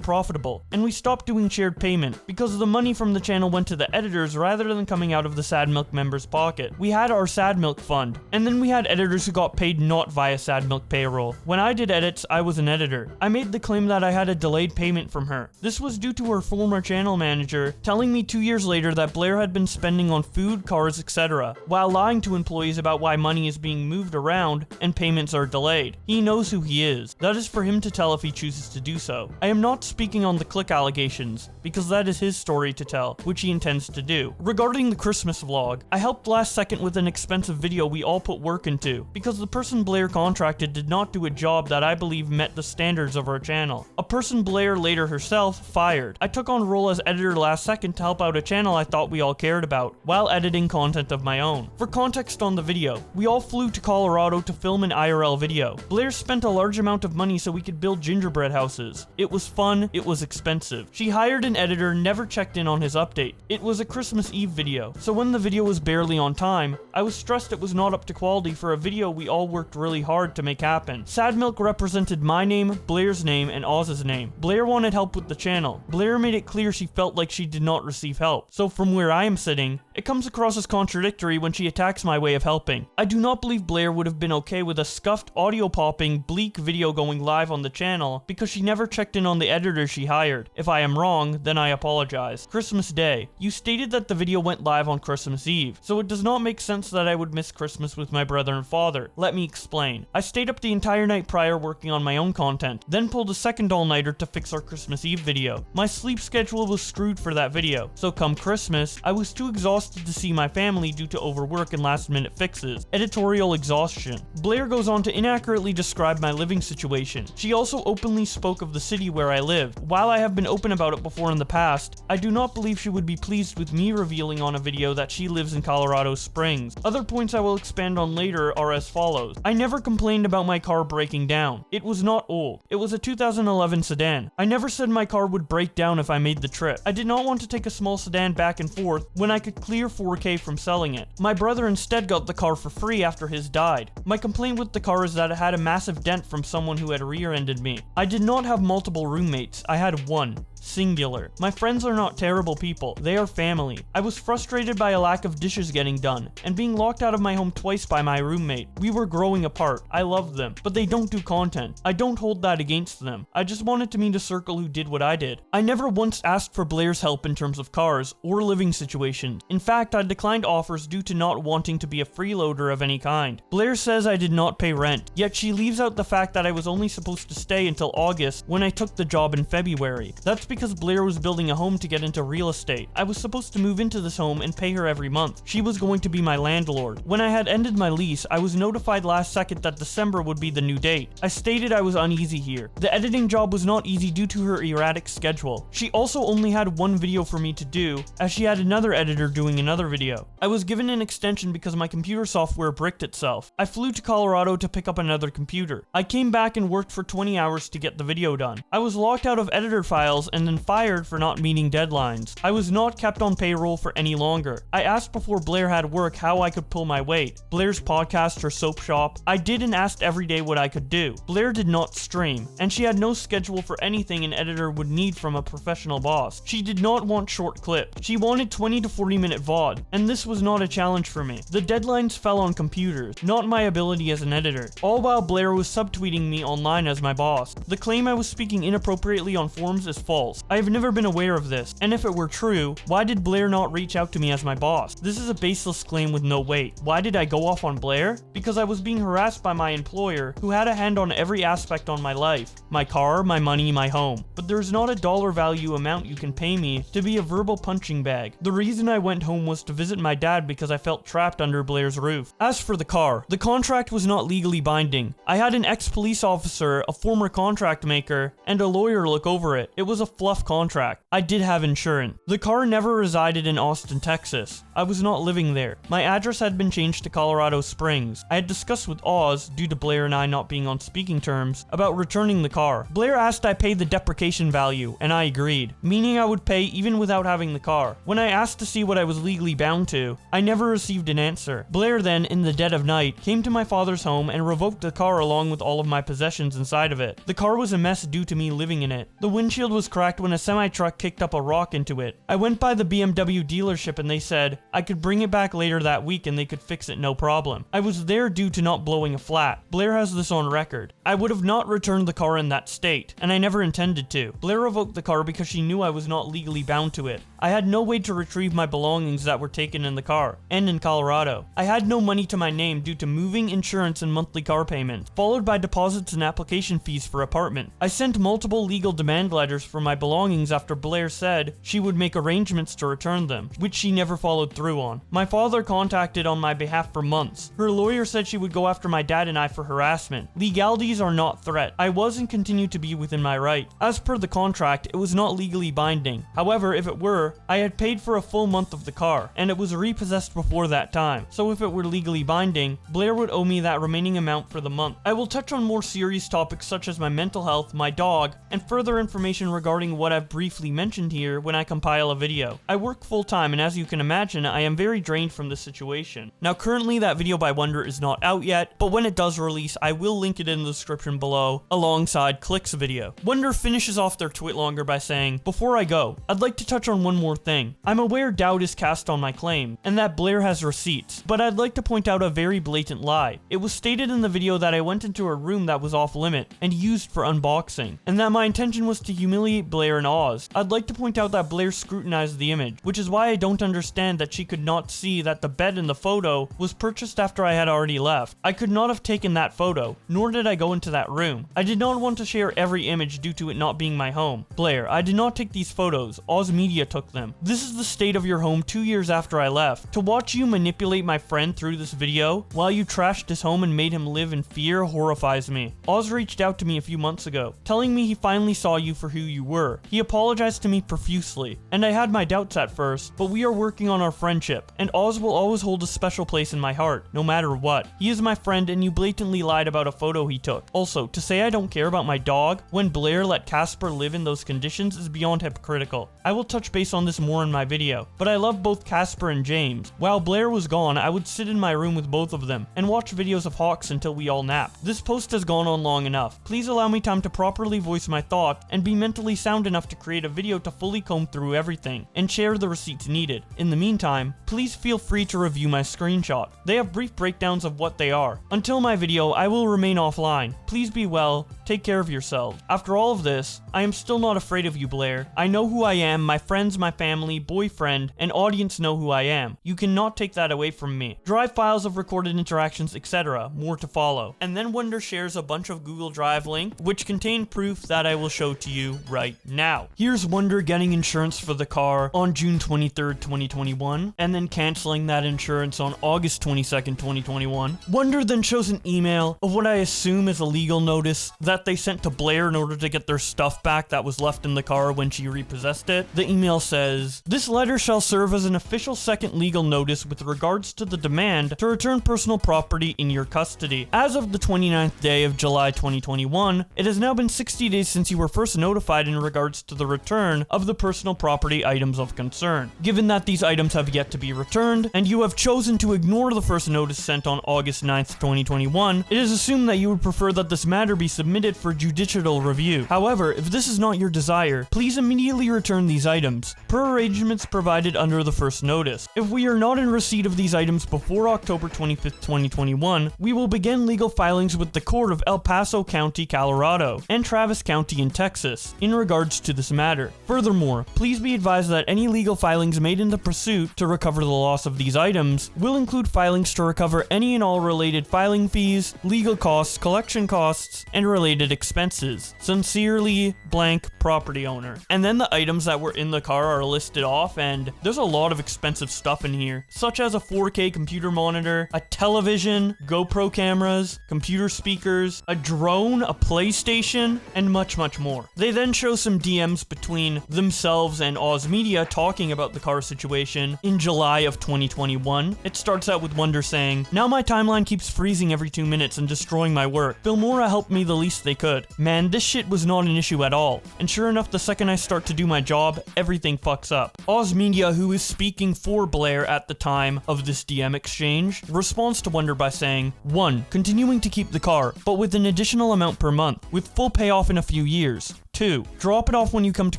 profitable, and we stopped doing shared payment because the money from the channel went to the editors rather than coming out of the Sad Milk members' pocket. We had our Sad Milk fund, and then we had editors who got paid not via Sad Milk payroll. When I did edits, I was an editor. I made the claim that I had a delayed payment from her. This was due to her former channel manager telling me 2 years later that Blair had been spending on food, cars, etc., while lying to employees about why money is being moved around and payments are delayed. He knows who he is. That is for him to tell if he chooses to do so. I am not speaking on the click allegations, because that is his story to tell, which he intends to do. Regarding the Christmas vlog, I helped last second with an expensive video we all put work into, because the person Blair contracted did not do a job that I believe met the standards of our channel. A person Blair later herself fired. I took on role as editor last second to help out a channel I thought we all cared about, while editing content of my own. For context on the video, we all flew to Colorado to film an IRL video. Blair spent a large amount of money so we could build gingerbread houses. It was fun, it was expensive. She hired an editor, never checked in on his update. It was a Christmas Eve video, so when the video was barely on time, I was stressed it was not up to quality for a video we all worked really hard to make happen. Sad Milk represented my name, Blair's name, and Oz's name. Blair wanted help with the channel. Blair made it clear she felt like she did not receive help. So from where I am sitting, it comes across as contradictory when she attacks my way of helping. I do not believe Blair would have been okay with a scuffed, audio-popping, bleak video going live on the channel because she never checked in on the editor she hired. If I am wrong, then I apologize. Christmas Day. You stated that the video went live on Christmas Eve, so it does not make sense that I would miss Christmas with my brother and father. Let me explain. I stayed up the entire night prior working on my own content, then pulled a second all-nighter to fix our Christmas Eve video. My sleep schedule was screwed for that video, so come Christmas, I was too exhausted to see my family due to overwork and last-minute fixes. Editorial exhaustion. Blair goes on to inaccurately describe my living situation. She also openly spoke of the city where I live. While I have been open about it before in the past, I do not believe she would be pleased with me revealing on a video that she lives in Colorado Springs. Other points I will expand on later are as follows. I never complained about my car breaking down. It was not old. It was a 2011 sedan. I never said my car would break down if I made the trip. I did not want to take a small sedan back and forth when I could clear $4K from selling it. My brother instead got the car for free after his died. My complaint with the car is that it had a massive dent from someone who had rear-ended me. I did not have multiple roommates. I had one. Singular. My friends are not terrible people, they are family. I was frustrated by a lack of dishes getting done, and being locked out of my home twice by my roommate. We were growing apart. I love them, but they don't do content. I don't hold that against them. I just wanted to meet a circle who did what I did. I never once asked for Blair's help in terms of cars or living situations. In fact, I declined offers due to not wanting to be a freeloader of any kind. Blair says I did not pay rent, yet she leaves out the fact that I was only supposed to stay until August when I took the job in February. That's because Blair was building a home to get into real estate. I was supposed to move into this home and pay her every month. She was going to be my landlord. When I had ended my lease, I was notified last second that December would be the new date. I stated I was uneasy here. The editing job was not easy due to her erratic schedule. She also only had one video for me to do, as she had another editor doing another video. I was given an extension because my computer software bricked itself. I flew to Colorado to pick up another computer. I came back and worked for 20 hours to get the video done. I was locked out of editor files and then fired for not meeting deadlines. I was not kept on payroll for any longer. I asked before Blair had work how I could pull my weight. Blair's podcast, her soap shop. I did and asked every day what I could do. Blair did not stream, and she had no schedule for anything an editor would need from a professional boss. She did not want short clips. She wanted 20 to 40 minute VOD, and this was not a challenge for me. The deadlines fell on computers, not my ability as an editor. All while Blair was subtweeting me online as my boss. The claim I was speaking inappropriately on forums is false. I have never been aware of this, and if it were true, why did Blair not reach out to me as my boss? This is a baseless claim with no weight. Why did I go off on Blair? Because I was being harassed by my employer, who had a hand on every aspect on my life. My car, my money, my home. But there's not a dollar value amount you can pay me to be a verbal punching bag. The reason I went home was to visit my dad because I felt trapped under Blair's roof. As for the car, the contract was not legally binding. I had an ex-police officer, a former contract maker, and a lawyer look over it. It was a fluff contract. I did have insurance. The car never resided in Austin, Texas. I was not living there. My address had been changed to Colorado Springs. I had discussed with Oz, due to Blair and I not being on speaking terms, about returning the car. Blair asked I pay the depreciation value, and I agreed, meaning I would pay even without having the car. When I asked to see what I was was legally bound to. I never received an answer. Blair then, in the dead of night, came to my father's home and revoked the car along with all of my possessions inside of it. The car was a mess due to me living in it. The windshield was cracked when a semi-truck kicked up a rock into it. I went by the BMW dealership and they said I could bring it back later that week and they could fix it no problem. I was there due to not blowing a flat. Blair has this on record. I would have not returned the car in that state, and I never intended to. Blair revoked the car because she knew I was not legally bound to it. I had no way to retrieve my belongings that were taken in the car, and in Colorado. I had no money to my name due to moving, insurance, and monthly car payments, followed by deposits and application fees for apartment. I sent multiple legal demand letters for my belongings after Blair said she would make arrangements to return them, which she never followed through on. My father contacted on my behalf for months. Her lawyer said she would go after my dad and I for harassment. Legalities are not threat. I was and continue to be within my right. As per the contract, it was not legally binding. However, if it were, I had paid for a full month of the car, and it was repossessed before that time. So if it were legally binding, Blair would owe me that remaining amount for the month. I will touch on more serious topics such as my mental health, my dog, and further information regarding what I've briefly mentioned here when I compile a video. I work full time, and as you can imagine, I am very drained from this situation. Now currently that video by Wonder is not out yet, but when it does release, I will link it in the description below, alongside Click's video. Wonder finishes off their tweet longer by saying, "Before I go, I'd like to touch on one more thing. I'm aware doubt is cast on my claim, and that Blair has receipts, but I'd like to point out a very blatant lie. It was stated in the video that I went into a room that was off limit and used for unboxing, and that my intention was to humiliate Blair and Oz. I'd like to point out that Blair scrutinized the image, which is why I don't understand that she could not see that the bed in the photo was purchased after I had already left. I could not have taken that photo, nor did I go into that room. I did not want to share every image due to it not being my home. Blair, I did not take these photos. Oz Media took them. This is the state of your home 2 years after I left. To watch you manipulate my friend through this video while you trashed his home and made him live in fear horrifies me. Oz reached out to me a few months ago, telling me he finally saw you for who you were. He apologized to me profusely, and I had my doubts at first, but we are working on our friendship, and Oz will always hold a special place in my heart, no matter what. He is my friend, and you blatantly lied about a photo he took. Also, to say I don't care about my dog when Blair let Casper live in those conditions is beyond hypocritical. I will touch base on this more in my video, but I love both Casper and James. While Blair was gone, I would sit in my room with both of them and watch videos of Hawks until we all napped. This post has gone on long enough. Please allow me time to properly voice my thought and be mentally sound enough to create a video to fully comb through everything and share the receipts needed. In the meantime, please feel free to review my screenshot. They have brief breakdowns of what they are. Until my video, I will remain offline. Please be well, take care of yourselves. After all of this, I am still not afraid of you, Blair. I know who I am, my friends, my family, boyfriend, and audience know who I am. You cannot take that away from me. Drive files of recorded interactions, etc. More to follow." And then Wonder shares a bunch of Google Drive links, which contain proof that I will show to you right now. Here's Wonder getting insurance for the car on June 23rd, 2021, and then canceling that insurance on August 22nd, 2021. Wonder then shows an email of what I assume is a legal notice that they sent to Blair in order to get their stuff back that was left in the car when she repossessed it. The email says, "This letter shall serve as an official second legal notice with regards to the demand to return personal property in your custody. As of the 29th day of July 2021, it has now been 60 days since you were first notified in regards to the return of the personal property items of concern. Given that these items have yet to be returned, and you have chosen to ignore the first notice sent on August 9th, 2021, it is assumed that you would prefer that this matter be submitted for judicial review. However, if this is not your desire, please immediately return these items, per arrangements provided under the first notice. If we are not in receipt of these items before October 25th, 2021, we will begin legal filings with the Court of El Paso County, Colorado, and Travis County in Texas, in regards to this matter. Furthermore, please be advised that any legal filings made in the pursuit to recover the loss of these items will include filings to recover any and all related filing fees, legal costs, collection costs, and related expenses. Sincerely, blank property owner." And then the items that were in the car are listed off, and there's a lot of expensive stuff in here, such as a 4K computer monitor, a television, GoPro cameras, computer speakers, a drone, a PlayStation, and much more. They then show some DMs between themselves and Oz Media talking about the car situation in July of 2021. It starts out with Wonder saying, "Now my timeline keeps freezing every 2 minutes and destroying my work. Filmora helped me the least they could. Man, this shit was not an issue at all. And sure enough, the second I start to do my job, everything fucks up." Oz Media, who is was speaking for Blair at the time of this DM exchange, responds to Wonder by saying, 1. Continuing to keep the car, but with an additional amount per month, with full payoff in a few years. 2. Drop it off when you come to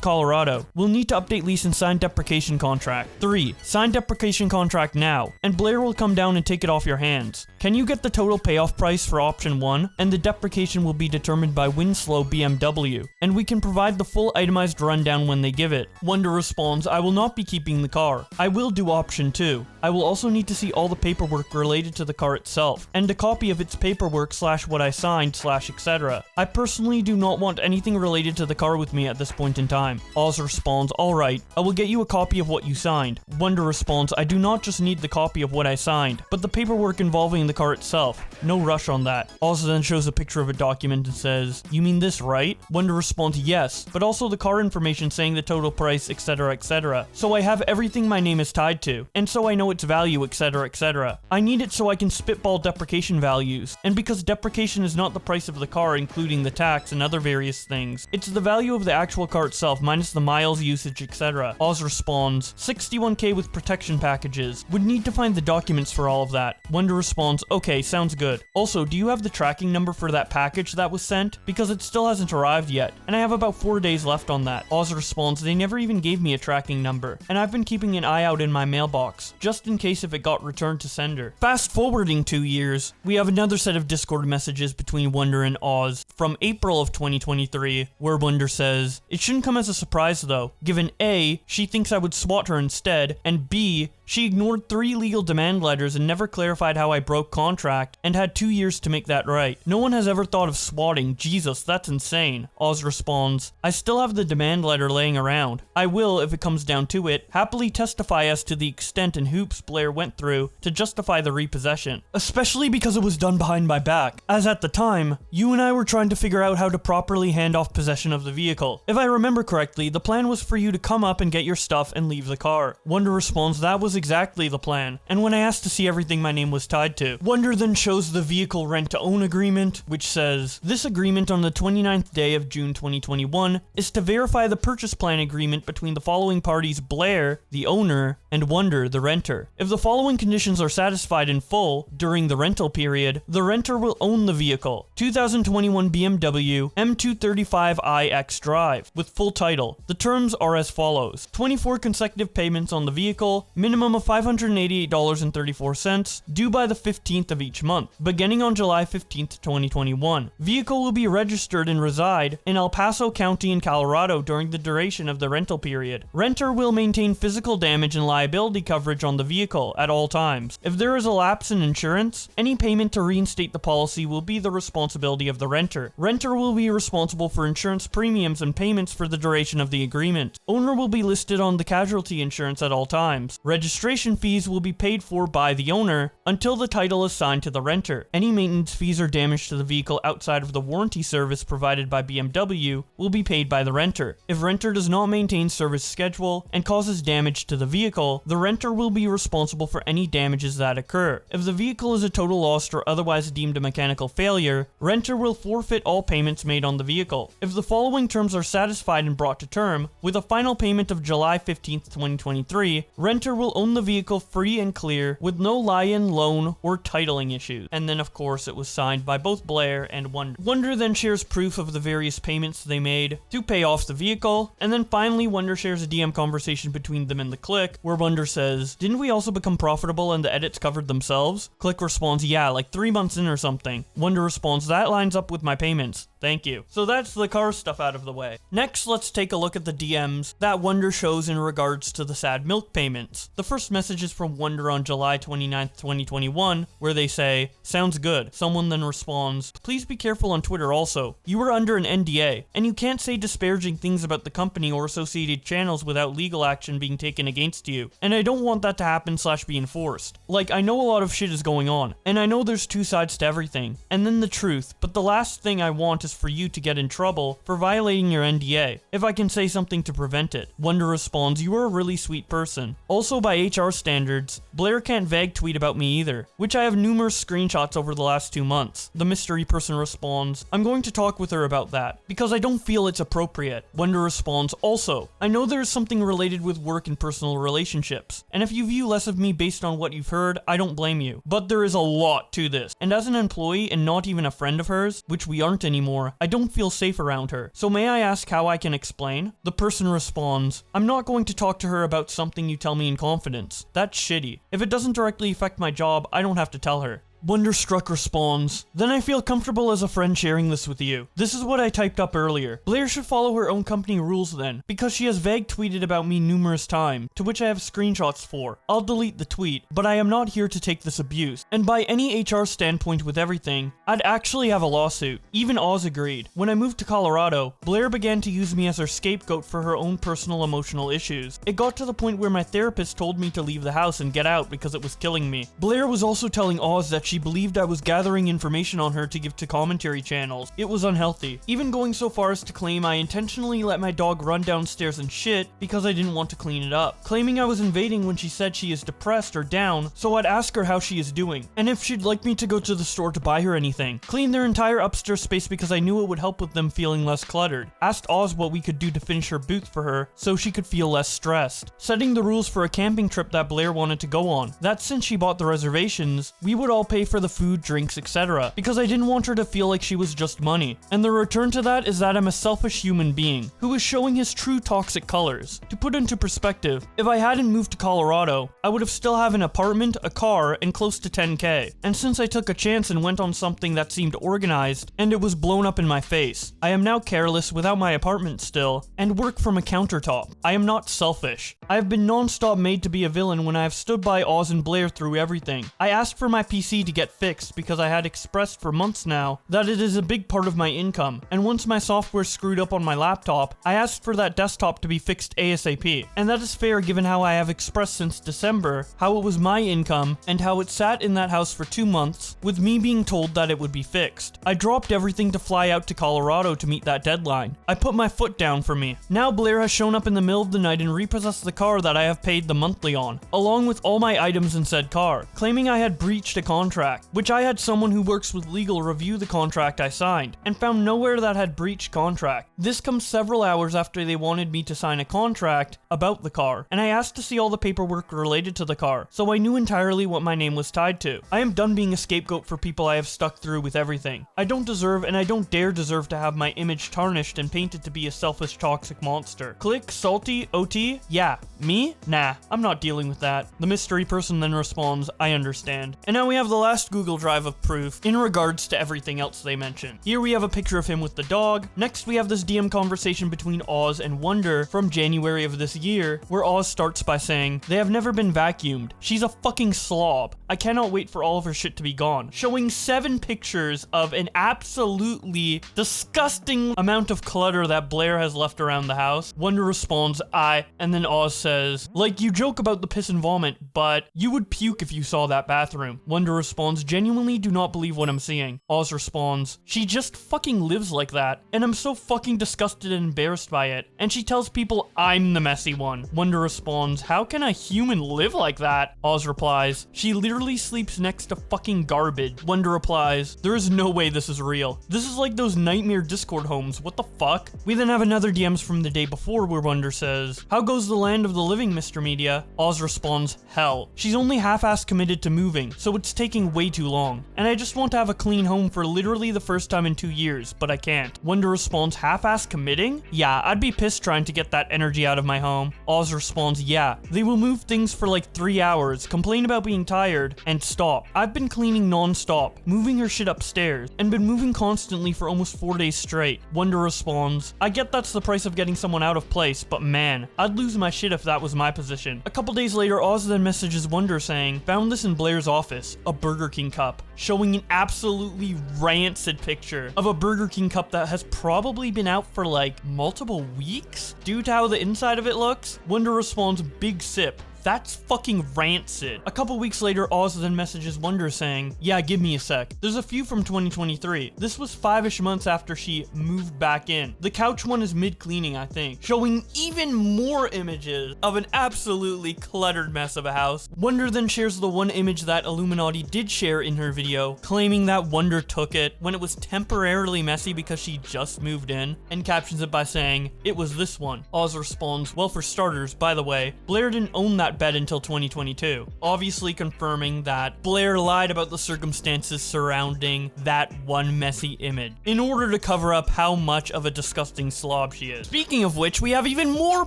Colorado. We'll need to update lease and sign deprecation contract. 3. Sign deprecation contract now, and Blair will come down and take it off your hands. Can you get the total payoff price for option 1? And the deprecation will be determined by Winslow BMW, and we can provide the full itemized rundown when they give it. Wonder responds, I will not be keeping the car. I will do option 2. I will also need to see all the paperwork related to the car itself, and a copy of its paperwork / what I signed / etc. I personally do not want anything related to the car with me at this point in time. Oz responds, alright, I will get you a copy of what you signed. Wonder responds, I do not just need the copy of what I signed, but the paperwork involving the car itself. No rush on that. Oz then shows a picture of a document and says, you mean this, right? Wonder responds, yes, but also the car information saying the total price, etc, etc. So I have everything my name is tied to, and so I know its value, etc, etc. I need it so I can spitball deprecation values, and because deprecation is not the price of the car including the tax and other various things, it's the value of the actual car itself minus the miles usage, etc. Oz responds, 61k with protection packages. Would need to find the documents for all of that. Wonder responds, okay, sounds good. Also, do you have the tracking number for that package that was sent? Because it still hasn't arrived yet, and I have about 4 days left on that. Oz responds, they never even gave me a tracking number, and I've been keeping an eye out in my mailbox, just in case if it got returned to sender. Fast forwarding 2 years, we have another set of Discord messages between Wonder and Oz from April of 2023, where Wonder says, it shouldn't come as a surprise though, given A, she thinks I would SWAT her instead, and B, she ignored 3 legal demand letters and never clarified how I broke contract, and had 2 years to make that right. No one has ever thought of swatting, Jesus, that's insane. Oz responds, I still have the demand letter laying around. I will, if it comes down to it, happily testify as to the extent and hoops Blair went through to justify the repossession. Especially because it was done behind my back, as at the time, you and I were trying to figure out how to properly hand off possession of the vehicle. If I remember correctly, the plan was for you to come up and get your stuff and leave the car. Wonder responds, that was exactly the plan, and when I asked to see everything my name was tied to. Wonder then shows the vehicle rent-to-own agreement, which says, this agreement on the 29th day of June 2021 is to verify the purchase plan agreement between the following parties: Blair, the owner, and Wonder, the renter. If the following conditions are satisfied in full during the rental period, the renter will own the vehicle. 2021 BMW M235i X Drive, with full title. The terms are as follows: 24 consecutive payments on the vehicle, minimum of $588.34, due by the 15th of each month, beginning on July 15th, 2021. Vehicle will be registered and reside in El Paso County in Colorado during the duration of the rental period. Renter will maintain physical damage and liability coverage on the vehicle at all times. If there is a lapse in insurance, any payment to reinstate the policy will be the responsibility of the renter. Renter will be responsible for insurance premiums and payments for the duration of the agreement. Owner will be listed on the casualty insurance at all times. Registration fees will be paid for by the owner until the title is signed to the renter. Any maintenance fees or damage to the vehicle outside of the warranty service provided by BMW will be paid by the renter. If renter does not maintain service schedule and causes damage to the vehicle, the renter will be responsible for any damages that occur. If the vehicle is a total loss or otherwise deemed a mechanical failure, renter will forfeit all payments made on the vehicle. If the following terms are satisfied and brought to term, with a final payment of July 15th, 2023, renter will own the vehicle free and clear with no lie-in, loan, or titling issues. And then of course it was signed by both Blair and Wonder. Wonder then shares proof of the various payments they made to pay off the vehicle, and then finally Wonder shares a DM conversation between them and the Click, where Wonder says, didn't we also become profitable and the edits covered themselves? Click responds, yeah, like 3 months in or something. Wonder responds, that lines up with my payments. Thank you. So that's the car stuff out of the way. Next, let's take a look at the DMs that Wonder shows in regards to the sad milk payments. The first message is from Wonder on July 29th, 2021, where they say, sounds good. Someone then responds, please be careful on Twitter also. You are under an NDA, and you can't say disparaging things about the company or associated channels without legal action being taken against you. And I don't want that to happen / be enforced. Like, I know a lot of shit is going on, and I know there's 2 sides to everything, and then the truth, but the last thing I want is for you to get in trouble for violating your NDA, if I can say something to prevent it. Wonder responds, you are a really sweet person. Also, by HR standards, Blair can't vague tweet about me either, which I have numerous screenshots over the last 2 months. The mystery person responds, I'm going to talk with her about that, because I don't feel it's appropriate. Wonder responds, also, I know there is something related with work and personal relationships, and if you view less of me based on what you've heard, I don't blame you. But there is a lot to this, and as an employee and not even a friend of hers, which we aren't anymore, I don't feel safe around her. So may I ask how I can explain? The person responds, I'm not going to talk to her about something you tell me in confidence. That's shitty. If it doesn't directly affect my job, I don't have to tell her. Wonderstruck responds, then I feel comfortable as a friend sharing this with you. This is what I typed up earlier. Blair should follow her own company rules then, because she has vague tweeted about me numerous times, to which I have screenshots for. I'll delete the tweet, but I am not here to take this abuse. And by any HR standpoint with everything, I'd actually have a lawsuit. Even Oz agreed. When I moved to Colorado, Blair began to use me as her scapegoat for her own personal emotional issues. It got to the point where my therapist told me to leave the house and get out because it was killing me. Blair was also telling Oz that she believed I was gathering information on her to give to commentary channels. It was unhealthy. Even going so far as to claim I intentionally let my dog run downstairs and shit because I didn't want to clean it up. Claiming I was invading when she said she is depressed or down, so I'd ask her how she is doing, and if she'd like me to go to the store to buy her anything. Clean their entire upstairs space because I knew it would help with them feeling less cluttered. Asked Oz what we could do to finish her boots for her so she could feel less stressed. Setting the rules for a camping trip that Blair wanted to go on. That since she bought the reservations, we would all pay for the food, drinks, etc. because I didn't want her to feel like she was just money. And the return to that is that I'm a selfish human being who is showing his true toxic colors. To put into perspective, if I hadn't moved to Colorado, I would have still have an apartment, a car, and close to 10k. And since I took a chance and went on something that seemed organized, and it was blown up in my face, I am now careless without my apartment still, and work from a countertop. I am not selfish. I have been non-stop made to be a villain when I have stood by Oz and Blair through everything. I asked for my PC to get fixed because I had expressed for months now that it is a big part of my income, and once my software screwed up on my laptop, I asked for that desktop to be fixed ASAP. And that is fair given how I have expressed since December how it was my income and how it sat in that house for 2 months with me being told that it would be fixed. I dropped everything to fly out to Colorado to meet that deadline. I put my foot down for me. Now Blair has shown up in the middle of the night and repossessed the car that I have paid the monthly on, along with all my items in said car, claiming I had breached a contract, which I had someone who works with legal review the contract I signed, and found nowhere that had breached contract. This comes several hours after they wanted me to sign a contract about the car, and I asked to see all the paperwork related to the car, so I knew entirely what my name was tied to. I am done being a scapegoat for people I have stuck through with everything. I don't deserve and I don't dare deserve to have my image tarnished and painted to be a selfish toxic monster. Click salty OT? Yeah. Me? Nah, I'm not dealing with that. The mystery person then responds, I understand. And now we have the last Google Drive of proof in regards to everything else they mention. Here we have a picture of him with the dog. Next we have this DM conversation between Oz and Wonder from January of this year, where Oz starts by saying, they have never been vacuumed. She's a fucking slob. I cannot wait for all of her shit to be gone. Showing 7 pictures of an absolutely disgusting amount of clutter that Blair has left around the house. Wonder responds, and then Oz says, like, you joke about the piss and vomit, but you would puke if you saw that bathroom. Wonder responds, genuinely do not believe what I'm seeing. Oz responds, she just fucking lives like that, and I'm so fucking disgusted and embarrassed by it. And she tells people I'm the messy one. Wonder responds, how can a human live like that? Oz replies, she literally sleeps next to fucking garbage. Wonder replies, there is no way this is real. This is like those nightmare Discord homes. What the fuck? We then have another DMs from the day before where Wonder says, how goes the land of the living, Mr. Media? Oz responds, hell. She's only half-assed committed to moving, so it's taking way too long. And I just want to have a clean home for literally the first time in 2 years, but I can't. Wonder responds, half-assed committing? Yeah, I'd be pissed trying to get that energy out of my home. Oz responds, yeah. They will move things for like 3 hours, complain about being tired, and stop. I've been cleaning non-stop, moving her shit upstairs, and been moving constantly for almost 4 days straight. Wonder responds, I get that's the price of getting someone out of place, but man, I'd lose my shit if that was my position. A couple days later, Oz then messages Wonder saying, found this in Blair's office, a Burger King cup, showing an absolutely rancid picture of a Burger King cup that has probably been out for like multiple weeks due to how the inside of it looks. Wonder responds, big sip. That's fucking rancid. A couple weeks later, Oz then messages Wonder saying, yeah, give me a sec. There's a few from 2023. This was 5-ish months after she moved back in. The couch one is mid-cleaning, I think, showing even more images of an absolutely cluttered mess of a house. Wonder then shares the one image that iilluminaughtii did share in her video, claiming that Wonder took it when it was temporarily messy because she just moved in, and captions it by saying, it was this one. Oz responds, well, for starters, by the way, Blair didn't own that bed until 2022, obviously confirming that Blair lied about the circumstances surrounding that one messy image in order to cover up how much of a disgusting slob she is. Speaking of which, we have even more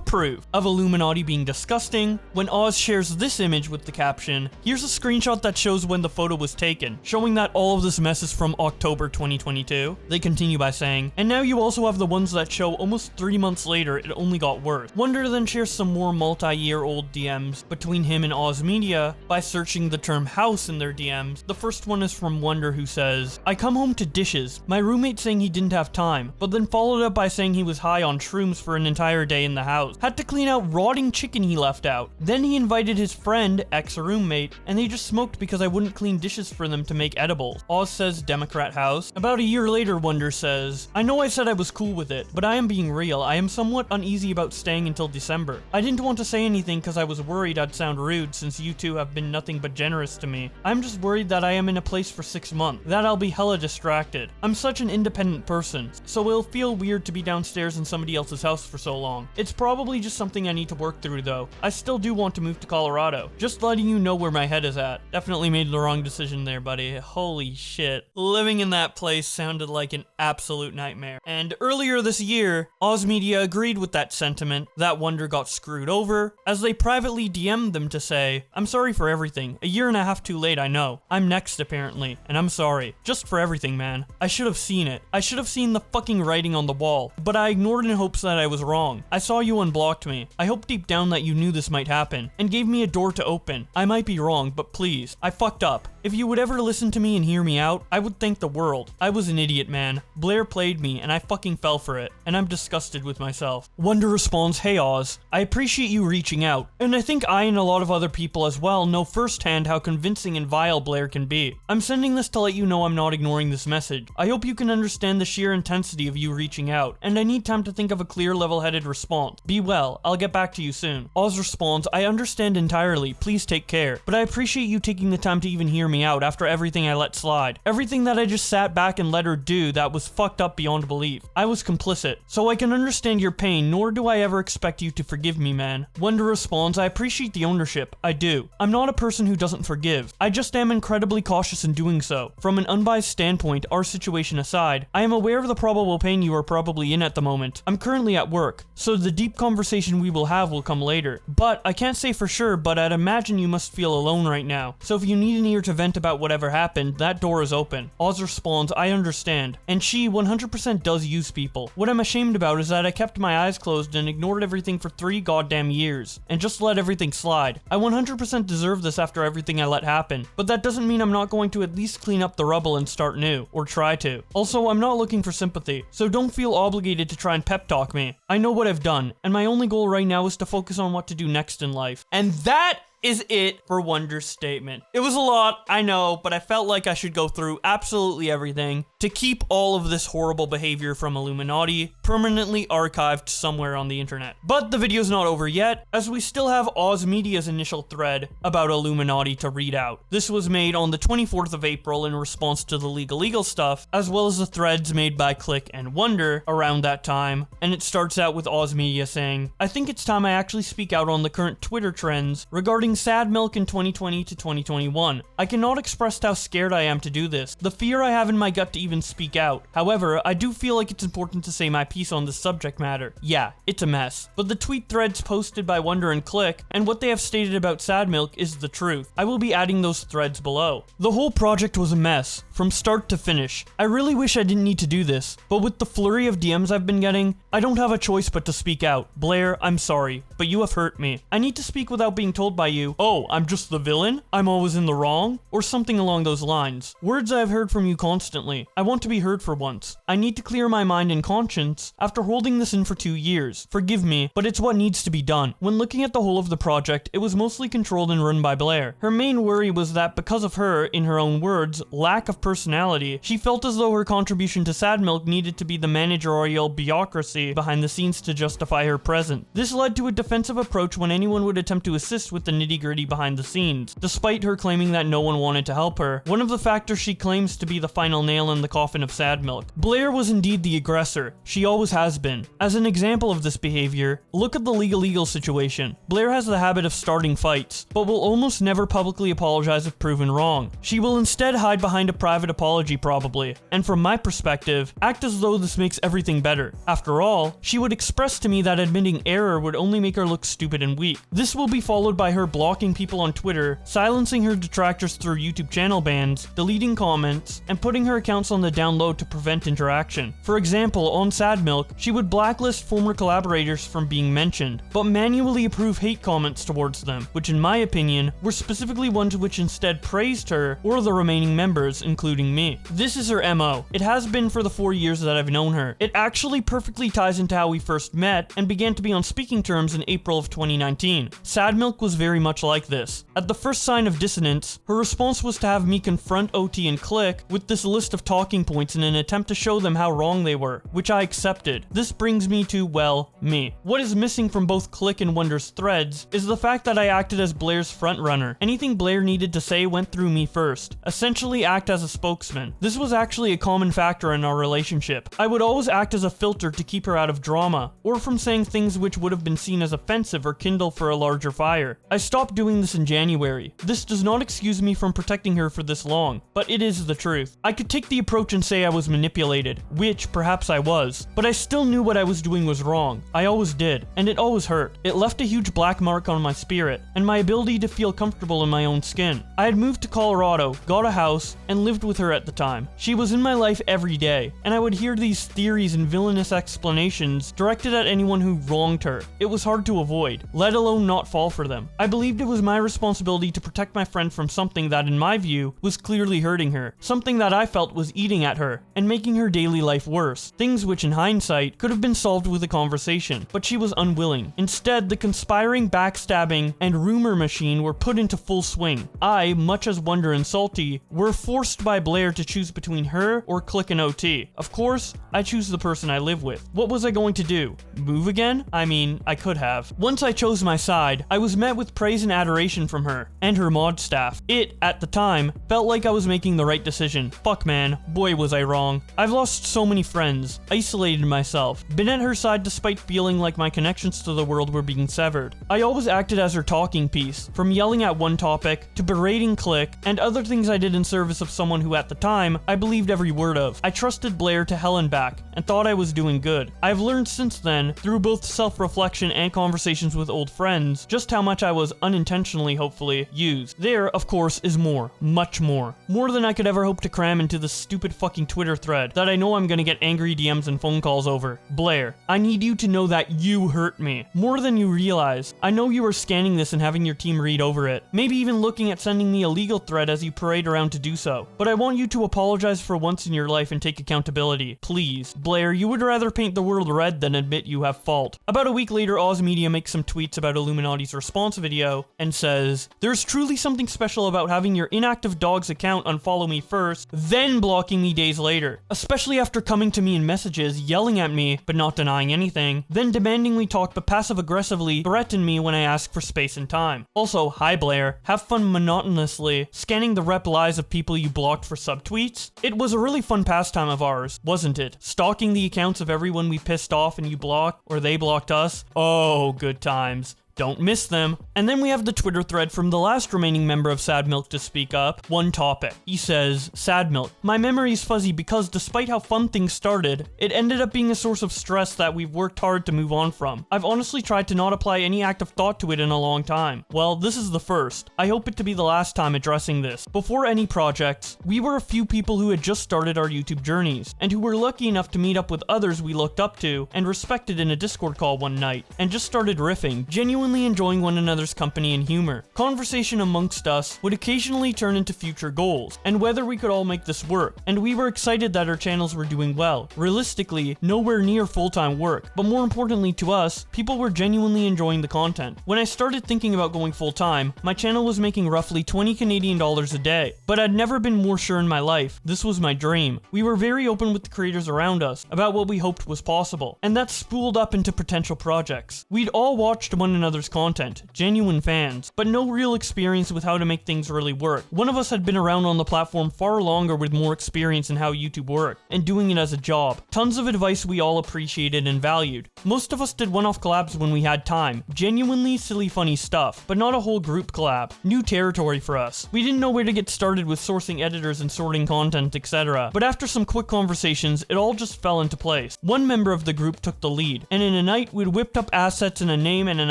proof of iilluminaughtii being disgusting when Oz shares this image with the caption, here's a screenshot that shows when the photo was taken, showing that all of this mess is from October 2022. They continue by saying, and now you also have the ones that show almost 3 months later it only got worse. Wonder then shares some more multi-year-old DMs between him and Oz Media by searching the term house in their DMs. The first one is from Wonder, who says, I come home to dishes, my roommate saying he didn't have time, but then followed up by saying he was high on shrooms for an entire day in the house, had to clean out rotting chicken he left out. Then he invited his friend, ex-roommate, and they just smoked because I wouldn't clean dishes for them to make edibles. Oz says Democrat house. About a year later, Wonder says, I know I said I was cool with it, but I am being real. I am somewhat uneasy about staying until December. I didn't want to say anything because I was worried I'd sound rude since you two have been nothing but generous to me. I'm just worried that I am in a place for 6 months, that I'll be hella distracted. I'm such an independent person, so it'll feel weird to be downstairs in somebody else's house for so long. It's probably just something I need to work through though. I still do want to move to Colorado. Just letting you know where my head is at. Definitely made the wrong decision there, buddy. Holy shit. Living in that place sounded like an absolute nightmare. And earlier this year, Oz Media agreed with that sentiment, that Wonder got screwed over, as they privately DM'd them to say, I'm sorry for everything. A year and a half too late, I know. I'm next apparently, and I'm sorry. Just for everything, man. I should have seen it. I should have seen the fucking writing on the wall, but I ignored in hopes that I was wrong. I saw you unblocked me. I hope deep down that you knew this might happen, and gave me a door to open. I might be wrong, but please, I fucked up. If you would ever listen to me and hear me out, I would thank the world. I was an idiot, man. Blair played me, and I fucking fell for it, and I'm disgusted with myself. Wonder responds, hey Oz, I appreciate you reaching out, and I think I and a lot of other people as well know firsthand how convincing and vile Blair can be. I'm sending this to let you know I'm not ignoring this message. I hope you can understand the sheer intensity of you reaching out, and I need time to think of a clear, level-headed response. Be well, I'll get back to you soon. Oz responds, I understand entirely, please take care, but I appreciate you taking the time to even hear me out after everything I let slide. Everything that I just sat back and let her do that was fucked up beyond belief. I was complicit, so I can understand your pain, nor do I ever expect you to forgive me, man. Wonder responds, I appreciate the ownership, I do. I'm not a person who doesn't forgive. I just am incredibly cautious in doing so. From an unbiased standpoint, our situation aside, I am aware of the probable pain you are probably in at the moment. I'm currently at work, so the deep conversation we will have will come later. But I can't say for sure, but I'd imagine you must feel alone right now. So if you need an ear to vent about whatever happened, that door is open. Oz responds, I understand. And she 100% does use people. What I'm ashamed about is that I kept my eyes closed and ignored everything for 3 goddamn years, and just let everything slide. I 100% deserve this after everything I let happen, but that doesn't mean I'm not going to at least clean up the rubble and start new, or try to. Also, I'm not looking for sympathy, so don't feel obligated to try and pep talk me. I know what I've done, and my only goal right now is to focus on what to do next in life. And that is it for Wonder's statement. It was a lot, I know, but I felt like I should go through absolutely everything to keep all of this horrible behavior from iilluminaughtii permanently archived somewhere on the internet. But the video's not over yet, as we still have Oz Media's initial thread about iilluminaughtii to read out. This was made on the 24th of April in response to the legal stuff, as well as the threads made by Click and Wonder around that time, and it starts out with Oz Media saying, I think it's time I actually speak out on the current Twitter trends regarding sad milk in 2020 to 2021. I cannot express how scared I am to do this, the fear I have in my gut to even speak out. However, I do feel like it's important to say my piece on this subject matter. Yeah, it's a mess. But the tweet threads posted by Wonder and Click, and what they have stated about sad milk is the truth. I will be adding those threads below. The whole project was a mess, from start to finish. I really wish I didn't need to do this, but with the flurry of DMs I've been getting, I don't have a choice but to speak out. Blair, I'm sorry, but you have hurt me. I need to speak without being told by you you, "Oh, I'm just the villain? I'm always in the wrong?" Or something along those lines. Words I've heard from you constantly. I want to be heard for once. I need to clear my mind and conscience after holding this in for 2 years. Forgive me, but it's what needs to be done. When looking at the whole of the project, it was mostly controlled and run by Blair. Her main worry was that because of her, in her own words, lack of personality, she felt as though her contribution to Sad Milk needed to be the managerial bureaucracy behind the scenes to justify her presence. This led to a defensive approach when anyone would attempt to assist with the nitty-gritty behind the scenes, despite her claiming that no one wanted to help her, one of the factors she claims to be the final nail in the coffin of Sad Milk. Blair was indeed the aggressor. She always has been. As an example of this behavior, look at the Legal Eagle situation. Blair has the habit of starting fights, but will almost never publicly apologize if proven wrong. She will instead hide behind a private apology probably, and from my perspective, act as though this makes everything better. After all, she would express to me that admitting error would only make her look stupid and weak. This will be followed by her blocking people on Twitter, silencing her detractors through YouTube channel bans, deleting comments, and putting her accounts on the down low to prevent interaction. For example, on Sad Milk, she would blacklist former collaborators from being mentioned, but manually approve hate comments towards them, which in my opinion, were specifically ones which instead praised her or the remaining members, including me. This is her MO. It has been for the 4 years that I've known her. It actually perfectly ties into how we first met and began to be on speaking terms in April of 2019. Sad Milk was very much like this. At the first sign of dissonance, her response was to have me confront OT and Click with this list of talking points in an attempt to show them how wrong they were, which I accepted. This brings me to, well, me. What is missing from both Click and Wonder's threads is the fact that I acted as Blair's frontrunner. Anything Blair needed to say went through me first, essentially act as a spokesman. This was actually a common factor in our relationship. I would always act as a filter to keep her out of drama, or from saying things which would have been seen as offensive or kindle for a larger fire. I stopped doing this in January. This does not excuse me from protecting her for this long, but it is the truth. I could take the approach and say I was manipulated, which perhaps I was, but I still knew what I was doing was wrong. I always did, and it always hurt. It left a huge black mark on my spirit, and my ability to feel comfortable in my own skin. I had moved to Colorado, got a house, and lived with her at the time. She was in my life every day, and I would hear these theories and villainous explanations directed at anyone who wronged her. It was hard to avoid, let alone not fall for them. I believed it was my responsibility to protect my friend from something that, in my view, was clearly hurting her, something that I felt was eating at her and making her daily life worse, things which in hindsight could have been solved with a conversation, but she was unwilling. Instead, the conspiring, backstabbing, and rumor machine were put into full swing. I, much as Wonder and Salty, were forced by Blair to choose between her or Click and OT. Of course, I choose the person I live with. What was I going to do? Move again? I mean, I could have. Once I chose my side, I was met with praise and adoration from her, and her mod staff. It, at the time, felt like I was making the right decision. Fuck man, boy was I wrong. I've lost so many friends, isolated myself, been at her side despite feeling like my connections to the world were being severed. I always acted as her talking piece, from yelling at one topic, to berating Click, and other things I did in service of someone who at the time, I believed every word of. I trusted Blair to hell and back, and thought I was doing good. I've learned since then, through both self-reflection and conversations with old friends, just how much I was unintentionally, hopefully, used. There, of course, is more. Much more. More than I could ever hope to cram into this stupid fucking Twitter thread that I know I'm gonna get angry DMs and phone calls over. Blair, I need you to know that you hurt me. More than you realize. I know you are scanning this and having your team read over it. Maybe even looking at sending me a legal thread as you parade around to do so. But I want you to apologize for once in your life and take accountability. Please. Blair, you would rather paint the world red than admit you have fault. About a week later, Oz Media makes some tweets about iilluminaughtii's response video and says, "There's truly something special about having your inactive dog's account unfollow me first, then blocking me days later. Especially after coming to me in messages, yelling at me, but not denying anything, then demanding we talk but passive-aggressively threaten me when I ask for space and time. Also, hi Blair, have fun monotonously scanning the rep lies of people you blocked for subtweets? It was a really fun pastime of ours, wasn't it? Stalking the accounts of everyone we pissed off and you blocked, or they blocked us? Oh, good times. Don't miss them." And then we have the Twitter thread from the last remaining member of Sad Milk to speak up. One topic. He says, "Sad Milk, my memory is fuzzy because despite how fun things started, it ended up being a source of stress that we've worked hard to move on from. I've honestly tried to not apply any active thought to it in a long time. Well, this is the first. I hope it to be the last time addressing this. Before any projects, we were a few people who had just started our YouTube journeys, and who were lucky enough to meet up with others we looked up to and respected in a Discord call one night, and just started riffing, genuinely genuinely enjoying one another's company and humor. Conversation amongst us would occasionally turn into future goals, and whether we could all make this work, and we were excited that our channels were doing well. Realistically, nowhere near full-time work, but more importantly to us, people were genuinely enjoying the content. When I started thinking about going full-time, my channel was making roughly 20 Canadian dollars a day, but I'd never been more sure in my life. This was my dream. We were very open with the creators around us about what we hoped was possible, and that spooled up into potential projects. We'd all watched one another's content, genuine fans, but no real experience with how to make things really work. One of us had been around on the platform far longer with more experience in how YouTube worked, and doing it as a job. Tons of advice we all appreciated and valued. Most of us did one-off collabs when we had time, genuinely silly funny stuff, but not a whole group collab. New territory for us. We didn't know where to get started with sourcing editors and sorting content, etc. But after some quick conversations, it all just fell into place. One member of the group took the lead, and in a night we'd whipped up assets and a name and an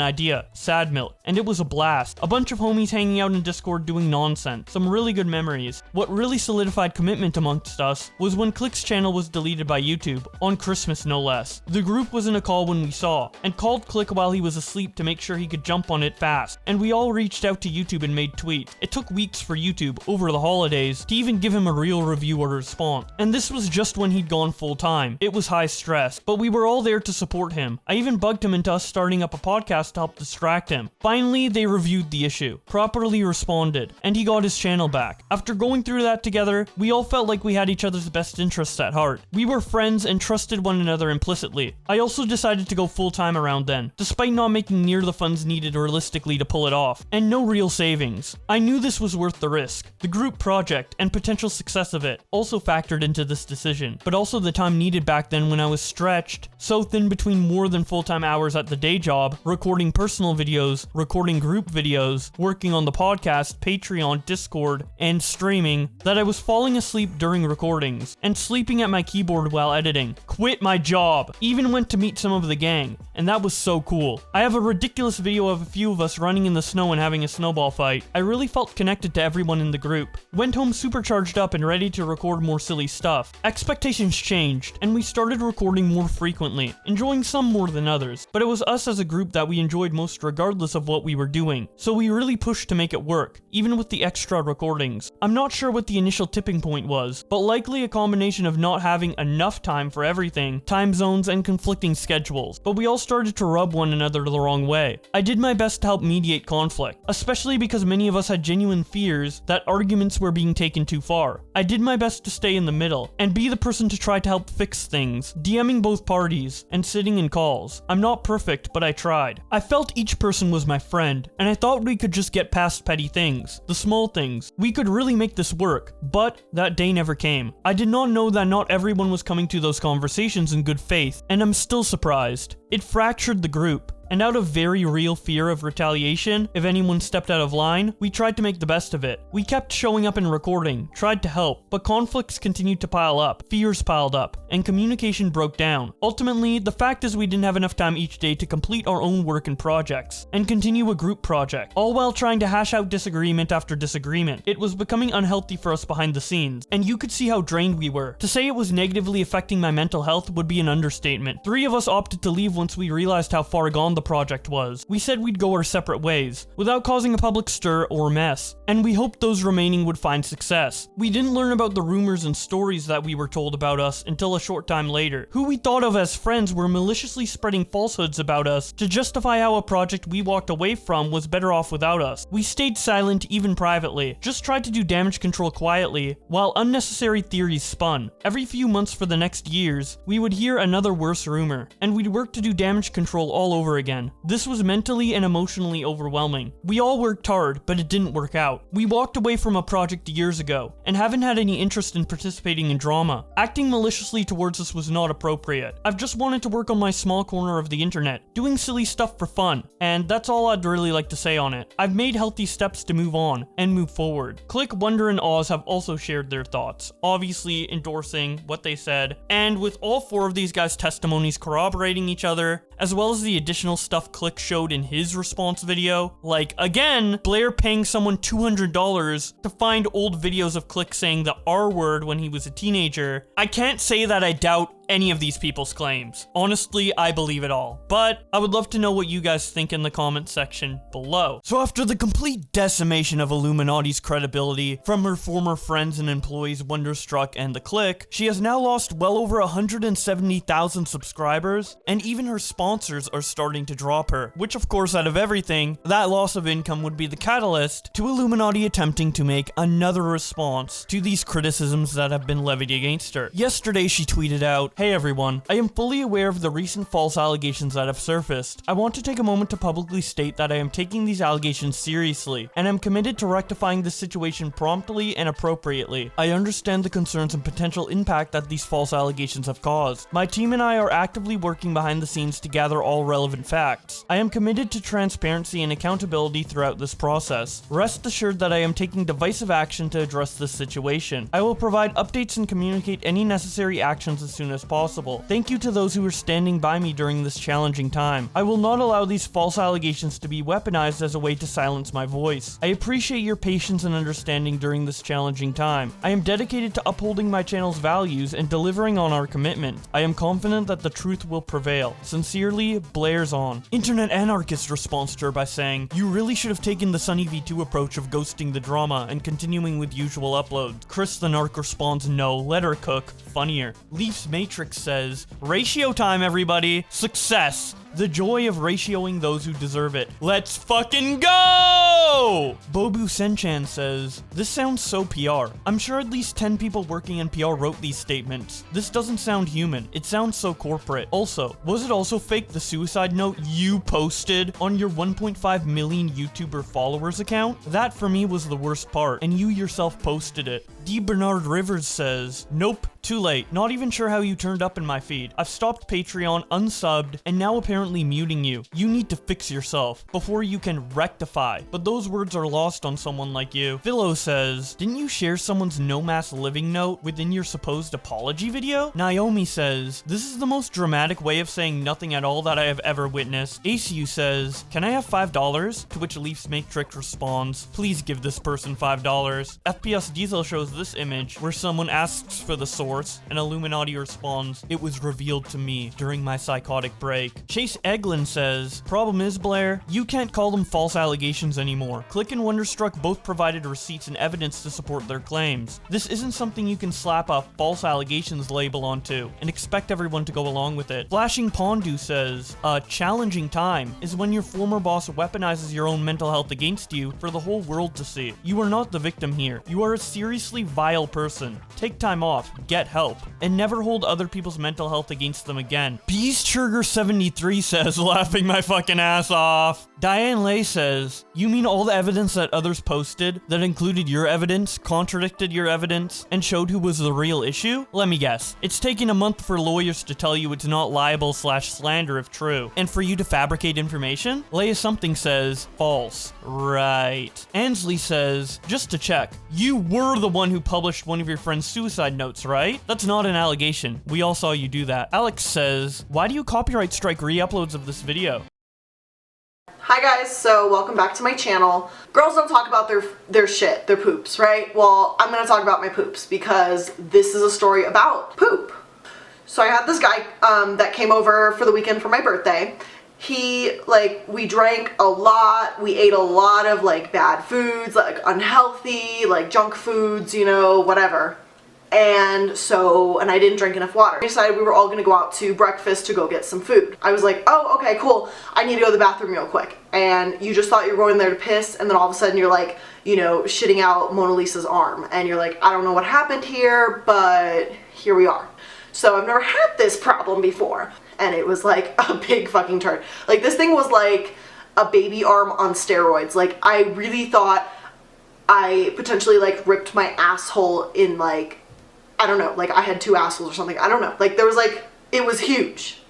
idea, Sad Milk, and it was a blast. A bunch of homies hanging out in Discord doing nonsense. Some really good memories. What really solidified commitment amongst us was when Click's channel was deleted by YouTube, on Christmas no less. The group was in a call when we saw, and called Click while he was asleep to make sure he could jump on it fast, and we all reached out to YouTube and made tweets. It took weeks for YouTube, over the holidays, to even give him a real review or response, and this was just when he'd gone full time. It was high stress, but we were all there to support him. I even bugged him into us starting up a podcast to help distract him. Finally, they reviewed the issue, properly responded, and he got his channel back. After going through that together, we all felt like we had each other's best interests at heart. We were friends and trusted one another implicitly. I also decided to go full-time around then, despite not making near the funds needed realistically to pull it off, and no real savings. I knew this was worth the risk. The group project and potential success of it also factored into this decision, but also the time needed back then when I was stretched so thin between more than full-time hours at the day job, recording personal videos, recording group videos, working on the podcast, Patreon, Discord, and streaming, that I was falling asleep during recordings and sleeping at my keyboard while editing. Quit my job. Even went to meet some of the gang, and that was so cool. I have a ridiculous video of a few of us running in the snow and having a snowball fight. I really felt connected to everyone in the group. Went home super charged up and ready to record more silly stuff. Expectations changed, and we started recording more frequently, enjoying some more than others, but it was us as a group that we enjoyed most regardless of what we were doing, so we really pushed to make it work, even with the extra recordings. I'm not sure what the initial tipping point was, but likely a combination of not having enough time for everything, time zones, and conflicting schedules, but we all started to rub one another the wrong way. I did my best to help mediate conflict, especially because many of us had genuine fears that arguments were being taken too far. I did my best to stay in the middle, and be the person to try to help fix things, DMing both parties, and sitting in calls. I'm not perfect, but I tried. I felt each person was my friend, and I thought we could just get past petty things, the small things. We could really make this work, but that day never came. I did not know that not everyone was coming to those conversations in good faith, and I'm still surprised. It fractured the group. And out of very real fear of retaliation, if anyone stepped out of line, we tried to make the best of it. We kept showing up and recording, tried to help, but conflicts continued to pile up, fears piled up, and communication broke down. Ultimately, the fact is we didn't have enough time each day to complete our own work and projects, and continue a group project, all while trying to hash out disagreement after disagreement. It was becoming unhealthy for us behind the scenes, and you could see how drained we were. To say it was negatively affecting my mental health would be an understatement. 3 of us opted to leave once we realized how far gone the project was. We said we'd go our separate ways, without causing a public stir or mess, and we hoped those remaining would find success. We didn't learn about the rumors and stories that we were told about us until a short time later. Who we thought of as friends were maliciously spreading falsehoods about us to justify how a project we walked away from was better off without us. We stayed silent even privately, just tried to do damage control quietly, while unnecessary theories spun. Every few months for the next years, we would hear another worse rumor, and we'd work to do damage control all over again. This was mentally and emotionally overwhelming. We all worked hard, but it didn't work out. We walked away from a project years ago, and haven't had any interest in participating in drama. Acting maliciously towards us was not appropriate. I've just wanted to work on my small corner of the internet, doing silly stuff for fun, and that's all I'd really like to say on it. I've made healthy steps to move on, and move forward. Click, Wonder, and Oz have also shared their thoughts, obviously endorsing what they said, and with all 4 of these guys' testimonies corroborating each other, as well as the additional stuff Click showed in his response video, like, again, Blair paying someone $200 to find old videos of Click saying the R word when he was a teenager. I can't say that I doubt any of these people's claims. Honestly, I believe it all. But I would love to know what you guys think in the comment section below. So after the complete decimation of Illuminauti's credibility from her former friends and employees Wonderstruck and The Click, she has now lost well over 170,000 subscribers, and even her sponsors are starting to drop her, which of course out of everything, that loss of income would be the catalyst to Illuminaughtii attempting to make another response to these criticisms that have been levied against her. Yesterday she tweeted out, "Hey everyone, I am fully aware of the recent false allegations that have surfaced. I want to take a moment to publicly state that I am taking these allegations seriously, and am committed to rectifying this situation promptly and appropriately. I understand the concerns and potential impact that these false allegations have caused. My team and I are actively working behind the scenes to gather all relevant facts. I am committed to transparency and accountability throughout this process. Rest assured that I am taking divisive action to address this situation. I will provide updates and communicate any necessary actions as soon as possible. Thank you to those who are standing by me during this challenging time. I will not allow these false allegations to be weaponized as a way to silence my voice. I appreciate your patience and understanding during this challenging time. I am dedicated to upholding my channel's values and delivering on our commitment. I am confident that the truth will prevail. Sincerely, Blair's on." Internet Anarchist responds to her by saying, "You really should have taken the Sunny V2 approach of ghosting the drama and continuing with usual uploads." Chris the Narc responds, "No, let her cook. Funnier." Leaf's Matrix says, "Ratio time, everybody. Success. The joy of ratioing those who deserve it. Let's fucking go!" Bobu Senchan says, "This sounds so PR. I'm sure at least 10 people working in PR wrote these statements. This doesn't sound human. It sounds so corporate. Also, was it also fake the suicide note you posted on your 1.5 million YouTuber followers account? That for me was the worst part, and you yourself posted it." D. Bernard Rivers says, "Nope, too late. Not even sure how you turned up in my feed. I've stopped Patreon, unsubbed, and now apparently muting you. You need to fix yourself before you can rectify." But those words are lost on someone like you. Philo says, "Didn't you share someone's no mass living note within your supposed apology video?" Naomi says, "This is the most dramatic way of saying nothing at all that I have ever witnessed." ACU says, "Can I have $5? To which Leaf's Matrix responds, "Please give this person $5. FPS Diesel shows this image where someone asks for the source and Illuminaughtii responds, "It was revealed to me during my psychotic break." Chase Eglin says, "Problem is, Blair, you can't call them false allegations anymore. Click and Wonderstruck both provided receipts and evidence to support their claims. This isn't something you can slap a false allegations label onto and expect everyone to go along with it." Flashing Pondu says, "A challenging time is when your former boss weaponizes your own mental health against you for the whole world to see. You are not the victim here. You are a seriously vile person. Take time off, get help, and never hold other people's mental health against them again." Beastsugar73 says, "Laughing my fucking ass off." Diane Lay says, "You mean all the evidence that others posted that included your evidence, contradicted your evidence, and showed who was the real issue? Let me guess. It's taken a month for lawyers to tell you it's not libel/slander if true, and for you to fabricate information?" Leia Something says, "False." Right. Ansley says, "Just to check, you were the one who published one of your friend's suicide notes, right? That's not an allegation. We all saw you do that." Alex says, "Why do you copyright strike re-uploads of this video?" Hi guys, so welcome back to my channel. Girls don't talk about their shit, their poops, right? Well, I'm gonna talk about my poops because this is a story about poop. So I had this guy that came over for the weekend for my birthday. We drank a lot, we ate a lot of bad foods, unhealthy, junk foods, you know, whatever. And I didn't drink enough water. We decided we were all gonna go out to breakfast to go get some food. I was like, oh, okay, cool. I need to go to the bathroom real quick. And you just thought you were going there to piss, and then all of a sudden you're shitting out Mona Lisa's arm. And you're like, I don't know what happened here, but here we are. So I've never had this problem before. And it was a big fucking turd. This thing was like a baby arm on steroids. I really thought I potentially ripped my asshole in I don't know, I had 2 assholes or something. I don't know. There was it was huge.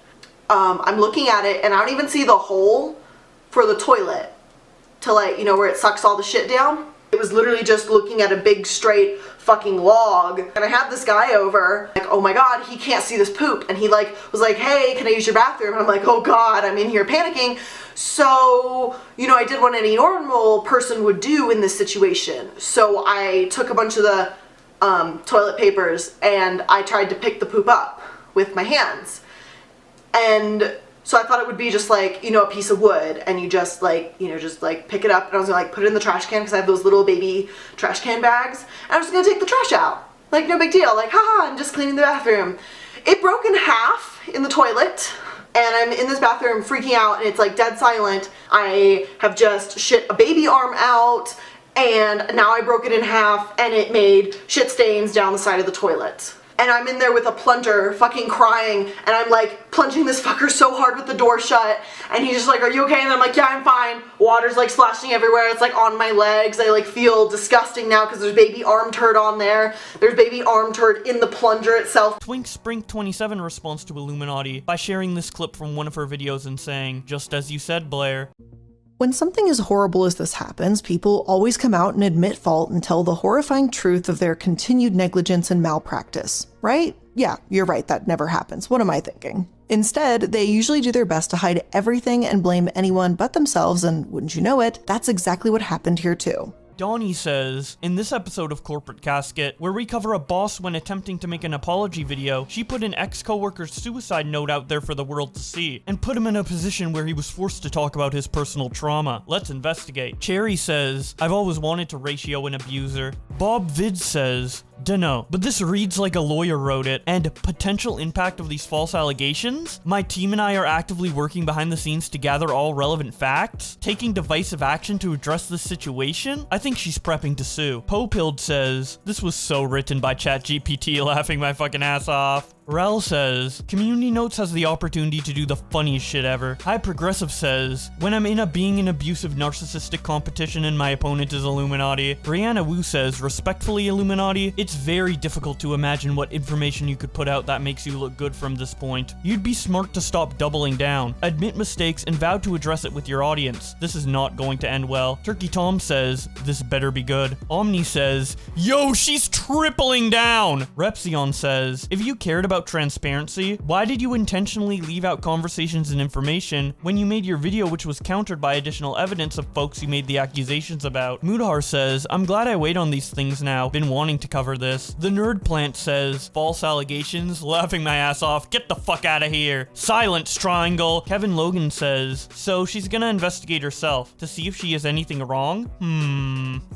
I'm looking at it and I don't even see the hole for the toilet to where it sucks all the shit down. It was literally just looking at a big straight fucking log. And I had this guy over, oh my god, he can't see this poop. And he was like, hey, can I use your bathroom? And I'm like, oh god, I'm in here panicking. So, I did what any normal person would do in this situation. So I took a bunch of the toilet papers and I tried to pick the poop up with my hands. And so I thought it would be just like, you know, a piece of wood, and you just like, you know, just like pick it up, and I was gonna like put it in the trash can because I have those little baby trash can bags, and I was gonna take the trash out. Like, no big deal, like, haha, I'm just cleaning the bathroom. It broke in half in the toilet, and I'm in this bathroom freaking out, and it's like dead silent. I have just shit a baby arm out, and now I broke it in half, and it made shit stains down the side of the toilet. And I'm in there with a plunger, fucking crying, and I'm like plunging this fucker so hard with the door shut, and he's just like, are you okay? And I'm like, yeah, I'm fine. Water's like splashing everywhere, it's like on my legs. I like feel disgusting now because there's baby arm turd on there. There's baby arm turd in the plunger itself. Twink Sprink 27 responds to Illuminaughtii by sharing this clip from one of her videos and saying, just as you said, Blair. When something as horrible as this happens, people always come out and admit fault and tell the horrifying truth of their continued negligence and malpractice, right? Yeah, you're right, that never happens. What am I thinking? Instead, they usually do their best to hide everything and blame anyone but themselves, and wouldn't you know it, that's exactly what happened here too. Donnie says, in this episode of Corporate Casket, where we cover a boss when attempting to make an apology video, she put an ex-coworker's suicide note out there for the world to see, and put him in a position where he was forced to talk about his personal trauma. Let's investigate. Cherry says, I've always wanted to ratio an abuser. Bob Vid says, dunno, but this reads like a lawyer wrote it, and potential impact of these false allegations? My team and I are actively working behind the scenes to gather all relevant facts, taking divisive action to address this situation? I think she's prepping to sue. Popilled says, this was so written by ChatGPT, laughing my fucking ass off. Rel says, Community Notes has the opportunity to do the funniest shit ever. High Progressive says, when I'm in a being an abusive narcissistic competition and my opponent is Illuminaughtii. Brianna Wu says, respectfully Illuminaughtii, it's very difficult to imagine what information you could put out that makes you look good from this point. You'd be smart to stop doubling down, admit mistakes, and vow to address it with your audience. This is not going to end well. Turkey Tom says, this better be good. Omni says, yo, she's tripling down! Repsion says, if you cared about transparency, why did you intentionally leave out conversations and information when you made your video, which was countered by additional evidence of folks you made the accusations about? Mudhar says, I'm glad I wait on these things now, been wanting to cover this. The Nerd Plant says, false allegations, laughing my ass off, get the fuck out of here. Silence Triangle. Kevin Logan says, so she's gonna investigate herself to see if she has anything wrong?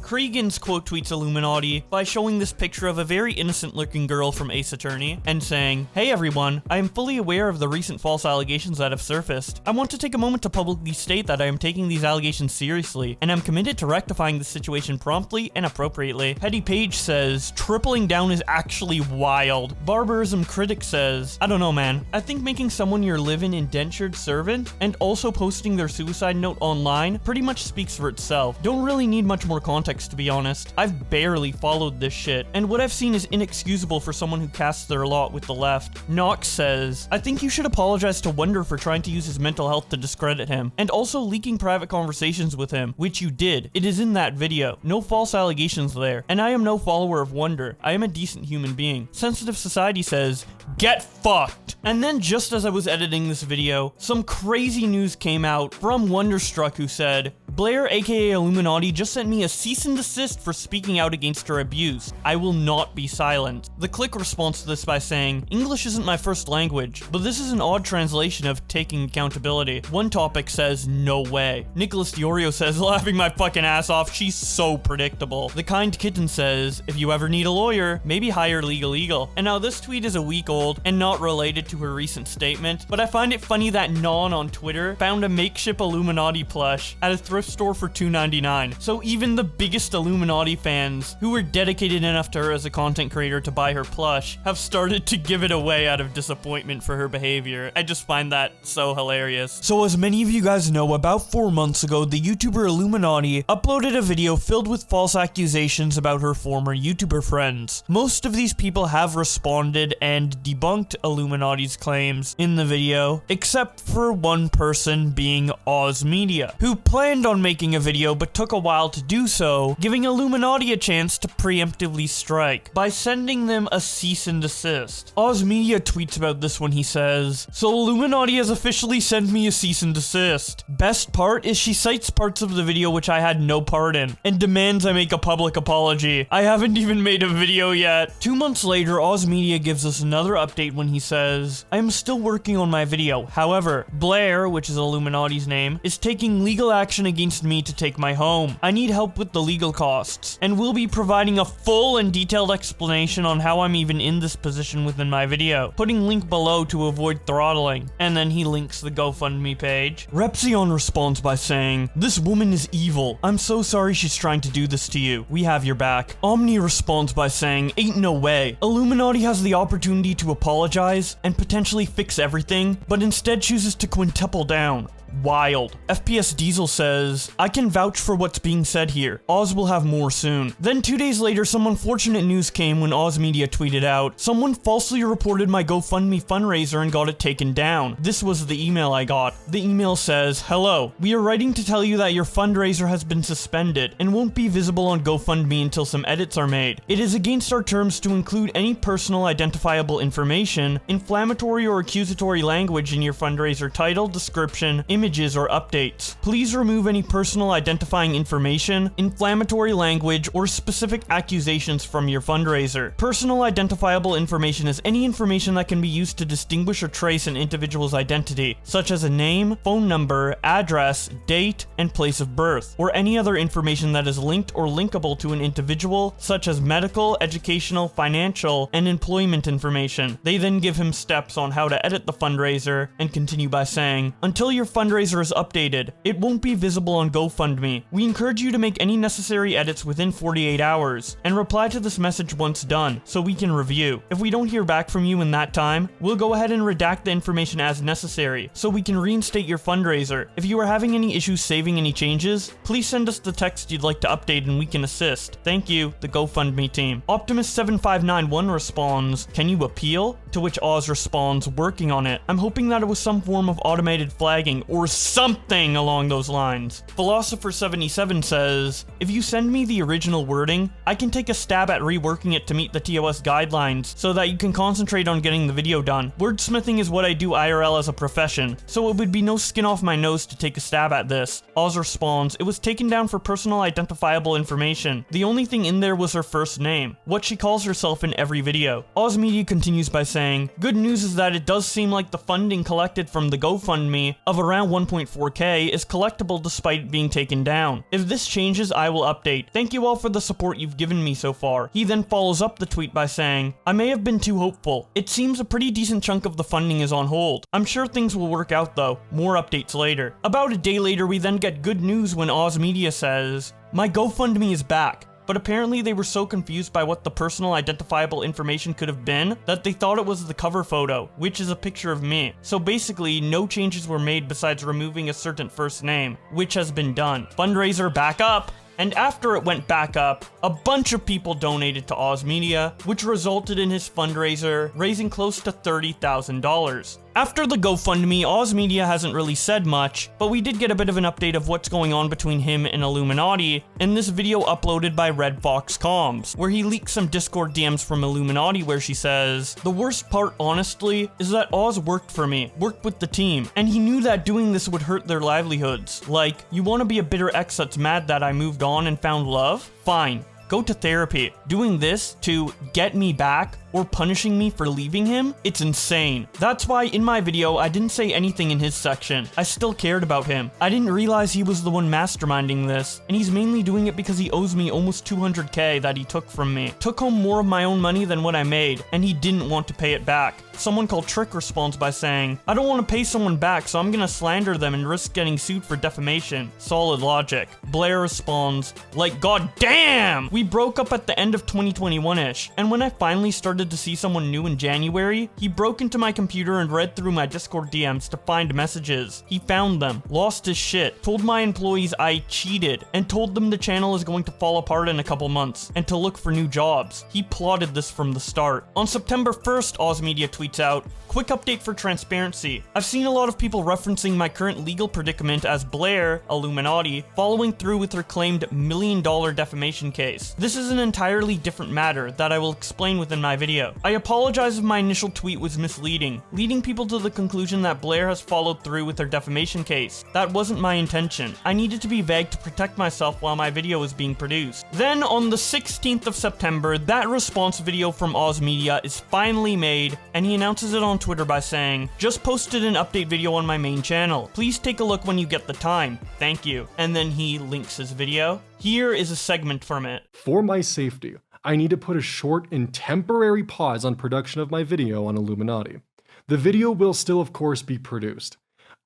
Cregan's quote tweets Illuminaughtii by showing this picture of a very innocent looking girl from Ace Attorney and saying, hey everyone, I am fully aware of the recent false allegations that have surfaced. I want to take a moment to publicly state that I am taking these allegations seriously, and I'm committed to rectifying the situation promptly and appropriately. Petty Page says, tripling down is actually wild. Barbarism Critic says, I don't know man, I think making someone your live-in indentured servant and also posting their suicide note online pretty much speaks for itself. Don't really need much more context to be honest. I've barely followed this shit, and what I've seen is inexcusable for someone who casts their lot with the left. Knox says, I think you should apologize to Wonder for trying to use his mental health to discredit him, and also leaking private conversations with him, which you did. It is in that video. No false allegations there. And I am no follower of Wonder. I am a decent human being. Sensitive Society says, get fucked. And then just as I was editing this video, some crazy news came out from Wonderstruck who said, Blair aka Illuminaughtii just sent me a cease and desist for speaking out against her abuse. I will not be silent. The Click responds to this by saying, English isn't my first language, but this is an odd translation of taking accountability. One topic says, no way. Nicholas Diorio says, laughing my fucking ass off, she's so predictable. The Kind Kitten says, if you ever need a lawyer, maybe hire Legal Eagle. And now this tweet is a week old and not related to her recent statement, but I find it funny that Non on Twitter found a makeshift Illuminaughtii plush at a thrift store for $2.99. So even the biggest Illuminaughtii fans, who were dedicated enough to her as a content creator to buy her plush, have started to give it away out of disappointment for her behavior. I just find that so hilarious. So as many of you guys know, about 4 months ago, the YouTuber Illuminaughtii uploaded a video filled with false accusations about her former YouTuber friends. Most of these people have responded and debunked Illuminauttii's claims in the video, except for one person being Oz Media, who planned on on making a video but took a while to do so, giving iilluminaughtii a chance to preemptively strike by sending them a cease and desist. Oz Media tweets about this when he says, "So iilluminaughtii has officially sent me a cease and desist. Best part is she cites parts of the video which I had no part in, and demands I make a public apology. I haven't even made a video yet." 2 months later, Oz Media gives us another update when he says, "I am still working on my video. However, Blair, which is iilluminaughtie's name, is taking legal action against me to take my home. I need help with the legal costs, and will be providing a full and detailed explanation on how I'm even in this position within my video. Putting link below to avoid throttling." And then he links the GoFundMe page. Repzion responds by saying, "This woman is evil. I'm so sorry she's trying to do this to you. We have your back." Omni responds by saying, "Ain't no way. iilluminaughtii has the opportunity to apologize and potentially fix everything, but instead chooses to quintuple down. Wild." FPS Diesel says, "I can vouch for what's being said here. Oz will have more soon." Then 2 days later, some unfortunate news came when Oz Media tweeted out, "Someone falsely reported my GoFundMe fundraiser and got it taken down. This was the email I got." The email says, "Hello, we are writing to tell you that your fundraiser has been suspended and won't be visible on GoFundMe until some edits are made. It is against our terms to include any personal identifiable information, inflammatory or accusatory language in your fundraiser title, description, images, or updates. Please remove any personal identifying information, inflammatory language, or specific accusations from your fundraiser. Personal identifiable information is any information that can be used to distinguish or trace an individual's identity, such as a name, phone number, address, date, and place of birth, or any other information that is linked or linkable to an individual, such as medical, educational, financial, and employment information." They then give him steps on how to edit the fundraiser and continue by saying, "Until your fundraiser is updated, it won't be visible on GoFundMe. We encourage you to make any necessary edits within 48 hours, and reply to this message once done, so we can review. If we don't hear back from you in that time, we'll go ahead and redact the information as necessary, so we can reinstate your fundraiser. If you are having any issues saving any changes, please send us the text you'd like to update and we can assist. Thank you, the GoFundMe team." Optimus7591 responds, "Can you appeal?" To which Oz responds, "Working on it. I'm hoping that it was some form of automated flagging, or something along those lines." Philosopher77 says, "If you send me the original wording, I can take a stab at reworking it to meet the TOS guidelines so that you can concentrate on getting the video done. Wordsmithing is what I do IRL as a profession, so it would be no skin off my nose to take a stab at this." Oz responds, "It was taken down for personal identifiable information. The only thing in there was her first name, what she calls herself in every video." Oz Media continues by saying, "Good news is that it does seem like the funding collected from the GoFundMe of around 1.4k is collectible despite it being taken down. If this changes, I will update. Thank you all for the support you've given me so far." He then follows up the tweet by saying, "I may have been too hopeful. It seems a pretty decent chunk of the funding is on hold. I'm sure things will work out though. More updates later." About a day later, we then get good news when Oz Media says, "My GoFundMe is back." But apparently they were so confused by what the personal identifiable information could have been that they thought it was the cover photo, which is a picture of me. So basically, no changes were made besides removing a certain first name, which has been done. Fundraiser back up! And after it went back up, a bunch of people donated to Oz Media, which resulted in his fundraiser raising close to $30,000. After the GoFundMe, Oz Media hasn't really said much, but we did get a bit of an update of what's going on between him and iilluminaughtii in this video uploaded by Red Fox Comms, where he leaks some Discord DMs from iilluminaughtii where she says, "The worst part, honestly, is that Oz worked for me, worked with the team, and he knew that doing this would hurt their livelihoods. Like, you want to be a bitter ex that's mad that I moved on and found love? Fine. Go to therapy. Doing this to get me back or punishing me for leaving him? It's insane. That's why in my video, I didn't say anything in his section. I still cared about him. I didn't realize he was the one masterminding this, and he's mainly doing it because he owes me almost 200k that he took from me. Took home more of my own money than what I made, and he didn't want to pay it back." Someone called Trick responds by saying, "I don't want to pay someone back, so I'm gonna slander them and risk getting sued for defamation. Solid logic." Blair responds, "Like, god damn! We broke up at the end of 2021-ish, and when I finally started wanted to see someone new in January, he broke into my computer and read through my Discord DMs to find messages. He found them, lost his shit, told my employees I cheated, and told them the channel is going to fall apart in a couple months, and to look for new jobs. He plotted this from the start. On September 1st, Oz Media tweets out, "Quick update for transparency. I've seen a lot of people referencing my current legal predicament as Blair, iilluminaughtii, following through with her claimed $1 million defamation case. This is an entirely different matter that I will explain within my video. I apologize if my initial tweet was misleading, leading people to the conclusion that Blair has followed through with her defamation case. That wasn't my intention. I needed to be vague to protect myself while my video was being produced." Then on the 16th of September, that response video from Oz Media is finally made, and he announces it on Twitter by saying, "Just posted an update video on my main channel. Please take a look when you get the time. Thank you." And then he links his video. Here is a segment from it. For my safety, I need to put a short and temporary pause on production of my video on iilluminaughtii. The video will still, of course, be produced.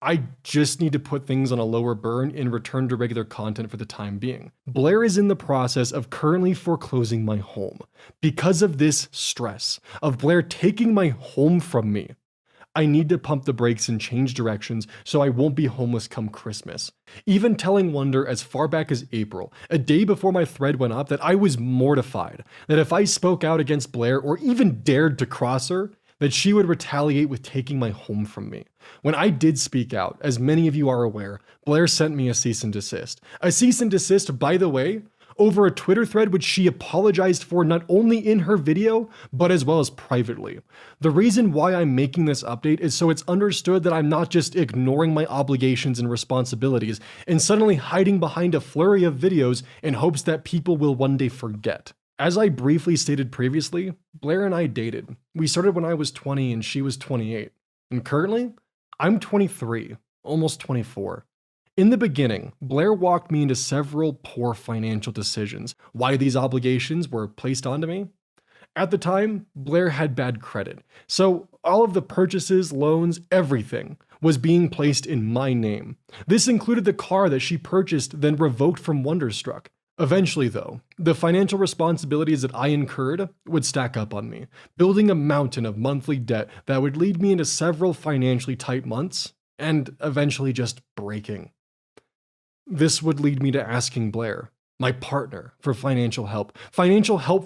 I just need to put things on a lower burn and return to regular content for the time being. Blair is in the process of currently foreclosing my home. Because of this stress of Blair taking my home from me, I need to pump the brakes and change directions so I won't be homeless come Christmas. Even telling Wonder as far back as April, a day before my thread went up, that I was mortified that if I spoke out against Blair or even dared to cross her, that she would retaliate with taking my home from me. When I did speak out, as many of you are aware, Blair sent me a cease and desist. A cease and desist, by the way, over a Twitter thread which she apologized for not only in her video, but as well as privately. The reason why I'm making this update is so it's understood that I'm not just ignoring my obligations and responsibilities and suddenly hiding behind a flurry of videos in hopes that people will one day forget. As I briefly stated previously, Blair and I dated. We started when I was 20 and she was 28. And currently, I'm 23, almost 24. In the beginning, Blair walked me into several poor financial decisions. Why these obligations were placed onto me? At the time, Blair had bad credit, so all of the purchases, loans, everything was being placed in my name. This included the car that she purchased, then revoked from Wonderstruck. Eventually, though, the financial responsibilities that I incurred would stack up on me, building a mountain of monthly debt that would lead me into several financially tight months, and eventually just breaking. This would lead me to asking Blair, my partner, for financial help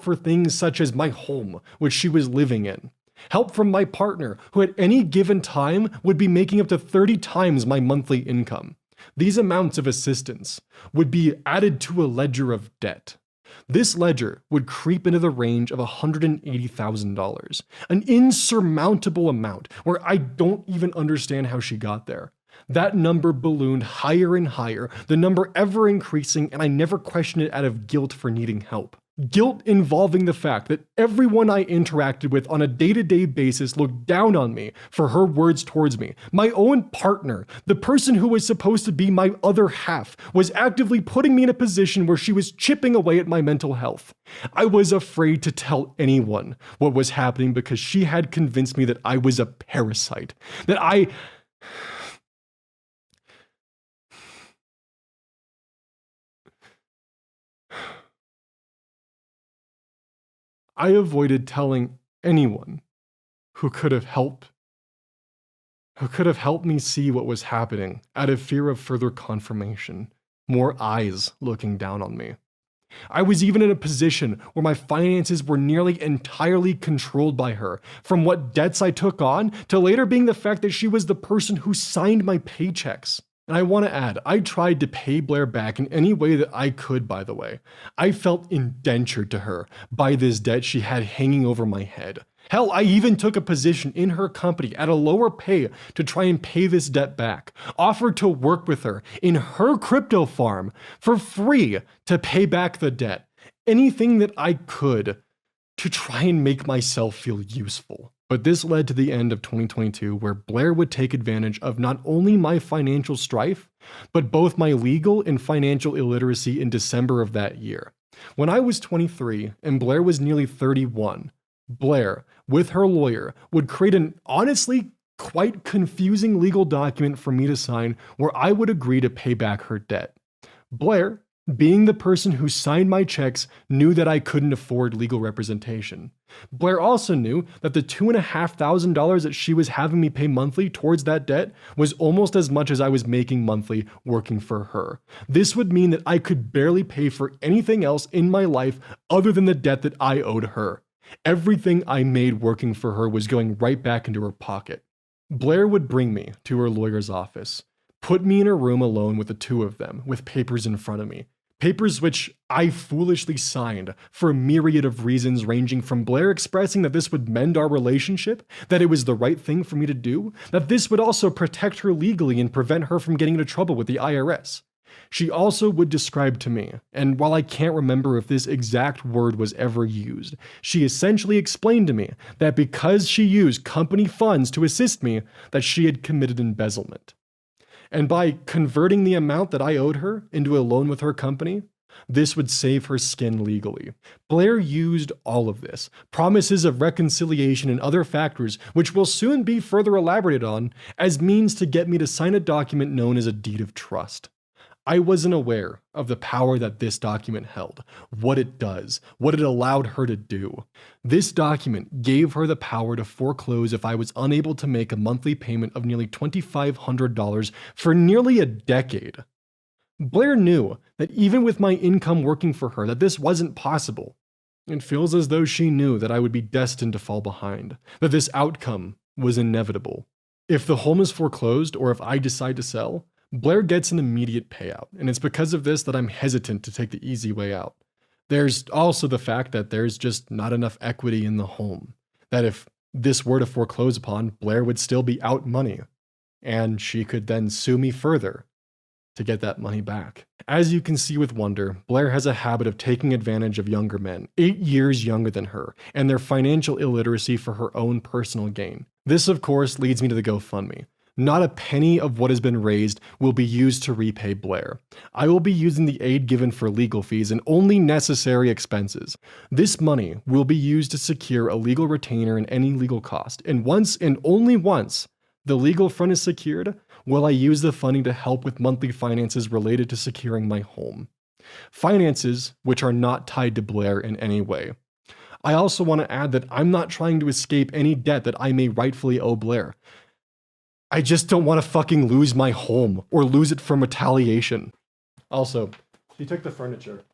for things such as my home, which she was living in. Help from my partner, who at any given time would be making up to 30 times my monthly income. These amounts of assistance would be added to a ledger of debt. This ledger would creep into the range of $180,000, an insurmountable amount where I don't even understand how she got there. That number ballooned higher and higher, the number ever increasing, and I never questioned it out of guilt for needing help. Guilt involving the fact that everyone I interacted with on a day-to-day basis looked down on me for her words towards me. My own partner, the person who was supposed to be my other half, was actively putting me in a position where she was chipping away at my mental health. I was afraid to tell anyone what was happening because she had convinced me that I was a parasite, that I avoided telling anyone who could have helped me see what was happening out of fear of further confirmation, more eyes looking down on me. I was even in a position where my finances were nearly entirely controlled by her, from what debts I took on to later being the fact that she was the person who signed my paychecks. And I want to add, I tried to pay Blair back in any way that I could, by the way. I felt indentured to her by this debt she had hanging over my head. Hell, I even took a position in her company at a lower pay to try and pay this debt back. Offered to work with her in her crypto farm for free to pay back the debt. Anything that I could to try and make myself feel useful. But this led to the end of 2022, where Blair would take advantage of not only my financial strife, but both my legal and financial illiteracy in December of that year. When I was 23 and Blair was nearly 31, Blair, with her lawyer, would create an honestly quite confusing legal document for me to sign where I would agree to pay back her debt. Blair Being the person who signed my checks knew that I couldn't afford legal representation. Blair also knew that the $2,500 that she was having me pay monthly towards that debt was almost as much as I was making monthly working for her. This would mean that I could barely pay for anything else in my life other than the debt that I owed her. Everything I made working for her was going right back into her pocket. Blair would bring me to her lawyer's office, put me in a room alone with the two of them, with papers in front of me. Papers which I foolishly signed for a myriad of reasons, ranging from Blair expressing that this would mend our relationship, that it was the right thing for me to do, that this would also protect her legally and prevent her from getting into trouble with the IRS. She also would describe to me, and while I can't remember if this exact word was ever used, she essentially explained to me that because she used company funds to assist me, that she had committed embezzlement. And by converting the amount that I owed her into a loan with her company, this would save her skin legally. Blair used all of this, promises of reconciliation and other factors, which will soon be further elaborated on, as means to get me to sign a document known as a deed of trust. I wasn't aware of the power that this document held, what it does, what it allowed her to do. This document gave her the power to foreclose if I was unable to make a monthly payment of nearly $2,500 for nearly a decade. Blair knew that even with my income working for her, that this wasn't possible. It feels as though she knew that I would be destined to fall behind, that this outcome was inevitable. If the home is foreclosed or if I decide to sell, Blair gets an immediate payout, and it's because of this that I'm hesitant to take the easy way out. There's also the fact that there's just not enough equity in the home, that if this were to foreclose upon, Blair would still be out money, and she could then sue me further to get that money back. As you can see with Wonder, Blair has a habit of taking advantage of younger men, 8 years younger than her, and their financial illiteracy for her own personal gain. This, of course, leads me to the GoFundMe. Not a penny of what has been raised will be used to repay Blair. I will be using the aid given for legal fees and only necessary expenses. This money will be used to secure a legal retainer and any legal cost, and once and only once the legal front is secured, will I use the funding to help with monthly finances related to securing my home. Finances which are not tied to Blair in any way. I also want to add that I'm not trying to escape any debt that I may rightfully owe Blair. I just don't want to fucking lose my home or lose it from retaliation. Also, she took the furniture.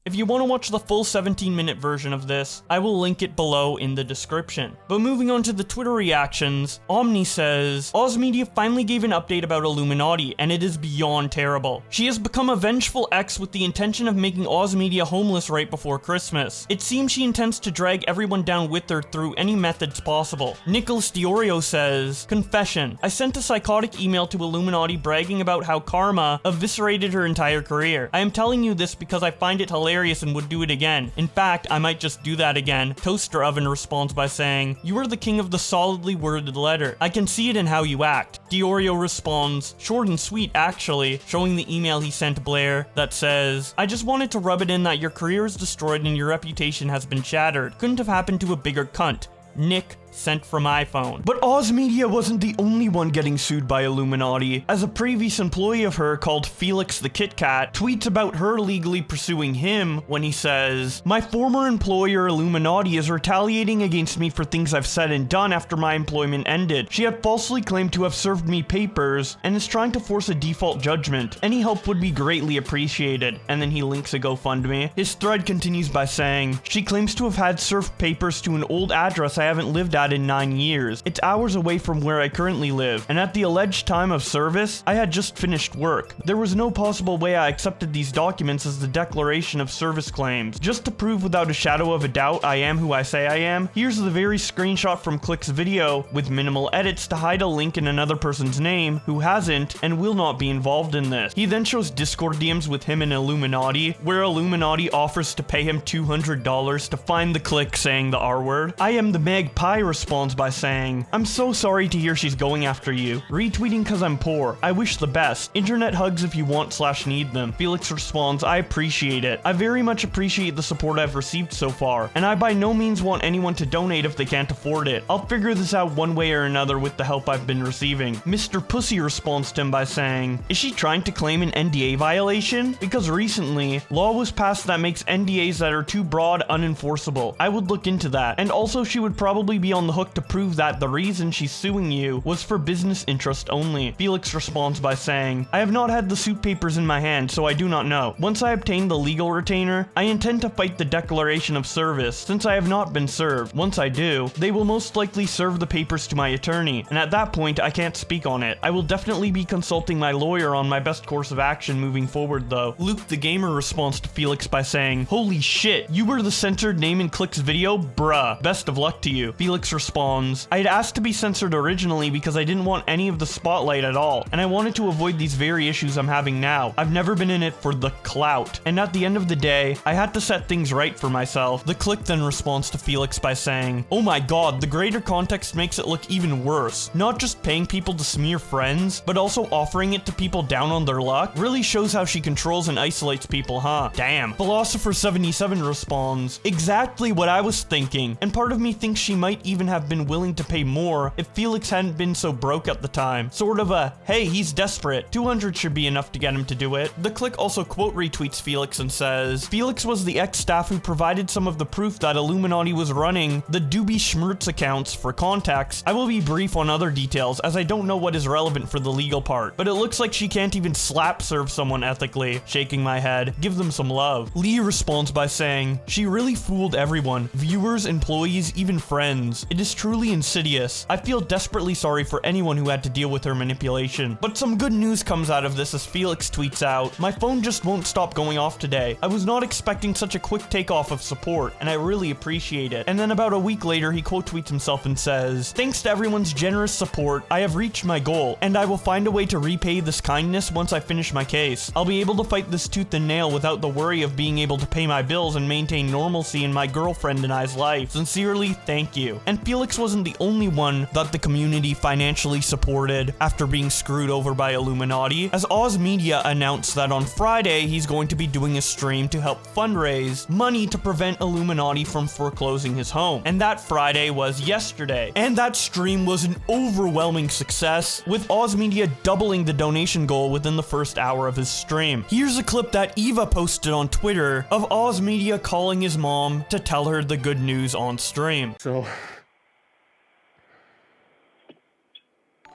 If you want to watch the full 17-minute version of this, I will link it below in the description. But moving on to the Twitter reactions, Omni says, Oz Media finally gave an update about Illuminaughtii, and it is beyond terrible. She has become a vengeful ex with the intention of making Oz Media homeless right before Christmas. It seems she intends to drag everyone down with her through any methods possible. Nicholas Diorio says, Confession. I sent a psychotic email to Illuminaughtii bragging about how Karma eviscerated her entire career. I am telling you this because I find it hilarious and would do it again. In fact, I might just do that again. Toaster Oven responds by saying, You are the king of the solidly worded letter. I can see it in how you act. Diorio responds, short and sweet actually, showing the email he sent Blair that says, I just wanted to rub it in that your career is destroyed and your reputation has been shattered. Couldn't have happened to a bigger cunt. Nick sent from iPhone. But Oz Media wasn't the only one getting sued by Illuminaughtii, as a previous employee of her called Felix the Kit Kat tweets about her legally pursuing him when he says, My former employer Illuminaughtii is retaliating against me for things I've said and done after my employment ended. She had falsely claimed to have served me papers and is trying to force a default judgment. Any help would be greatly appreciated. And then he links a GoFundMe. His thread continues by saying, She claims to have had served papers to an old address I haven't lived at in 9 years. It's hours away from where I currently live, and at the alleged time of service, I had just finished work. There was no possible way I accepted these documents as the declaration of service claims. Just to prove without a shadow of a doubt I am who I say I am, here's the very screenshot from Click's video with minimal edits to hide a link in another person's name who hasn't and will not be involved in this. He then shows Discord DMs with him and Illuminaughtii, where Illuminaughtii offers to pay him $200 to find the Click saying the R word. I am the magpie responds by saying, I'm so sorry to hear she's going after you. Retweeting cause I'm poor. I wish the best. Internet hugs if you want/need them. Felix responds, I appreciate it. I very much appreciate the support I've received so far, and I by no means want anyone to donate if they can't afford it. I'll figure this out one way or another with the help I've been receiving. Mr. Pussy responds to him by saying, is she trying to claim an NDA violation? Because recently, law was passed that makes NDAs that are too broad unenforceable. I would look into that. And also she would probably be on the hook to prove that the reason she's suing you was for business interest only. Felix responds by saying, I have not had the suit papers in my hand, so I do not know. Once I obtain the legal retainer, I intend to fight the declaration of service, since I have not been served. Once I do, they will most likely serve the papers to my attorney, and at that point, I can't speak on it. I will definitely be consulting my lawyer on my best course of action moving forward though. Luke the Gamer responds to Felix by saying, holy shit, you were the censored name and clicks video? Bruh, best of luck to you. Felix responds, I had asked to be censored originally because I didn't want any of the spotlight at all, and I wanted to avoid these very issues I'm having now. I've never been in it for the clout, and at the end of the day, I had to set things right for myself. The click then responds to Felix by saying, oh my god, the greater context makes it look even worse. Not just paying people to smear friends, but also offering it to people down on their luck? Really shows how she controls and isolates people, huh? Damn. Philosopher77 responds, exactly what I was thinking, and part of me thinks she might even have been willing to pay more if Felix hadn't been so broke at the time. Sort of a, hey, he's desperate. 200 should be enough to get him to do it. The click also quote retweets Felix and says, Felix was the ex-staff who provided some of the proof that Illuminaughtii was running the Doobie Schmertz accounts. For context, I will be brief on other details as I don't know what is relevant for the legal part, but it looks like she can't even slap serve someone ethically. Shaking my head, give them some love. Lee responds by saying, she really fooled everyone, viewers, employees, even friends. It is truly insidious. I feel desperately sorry for anyone who had to deal with her manipulation. But some good news comes out of this as Felix tweets out, my phone just won't stop going off today. I was not expecting such a quick takeoff of support, and I really appreciate it. And then about a week later, he quote tweets himself and says, thanks to everyone's generous support, I have reached my goal, and I will find a way to repay this kindness once I finish my case. I'll be able to fight this tooth and nail without the worry of being able to pay my bills and maintain normalcy in my girlfriend and I's life. Sincerely, thank you. And Felix wasn't the only one that the community financially supported after being screwed over by Illuminaughtii, as Oz Media announced that on Friday he's going to be doing a stream to help fundraise money to prevent Illuminaughtii from foreclosing his home. And that Friday was yesterday. And that stream was an overwhelming success, with Oz Media doubling the donation goal within the first hour of his stream. Here's a clip that Eva posted on Twitter of Oz Media calling his mom to tell her the good news on stream. So,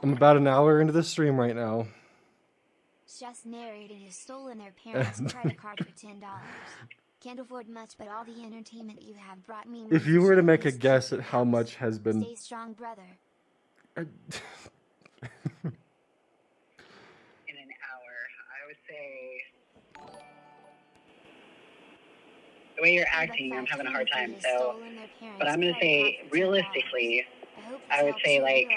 I'm about an hour into the stream right now. Just narrating has stolen their parents' credit card for $10. Can't afford much, but all the entertainment you have brought me. If you were to make a guess at how much has been... Stay strong, brother. In an hour, I would say... The way you're acting, I'm having a hard time, so... But I'm gonna say, realistically, I would say, like...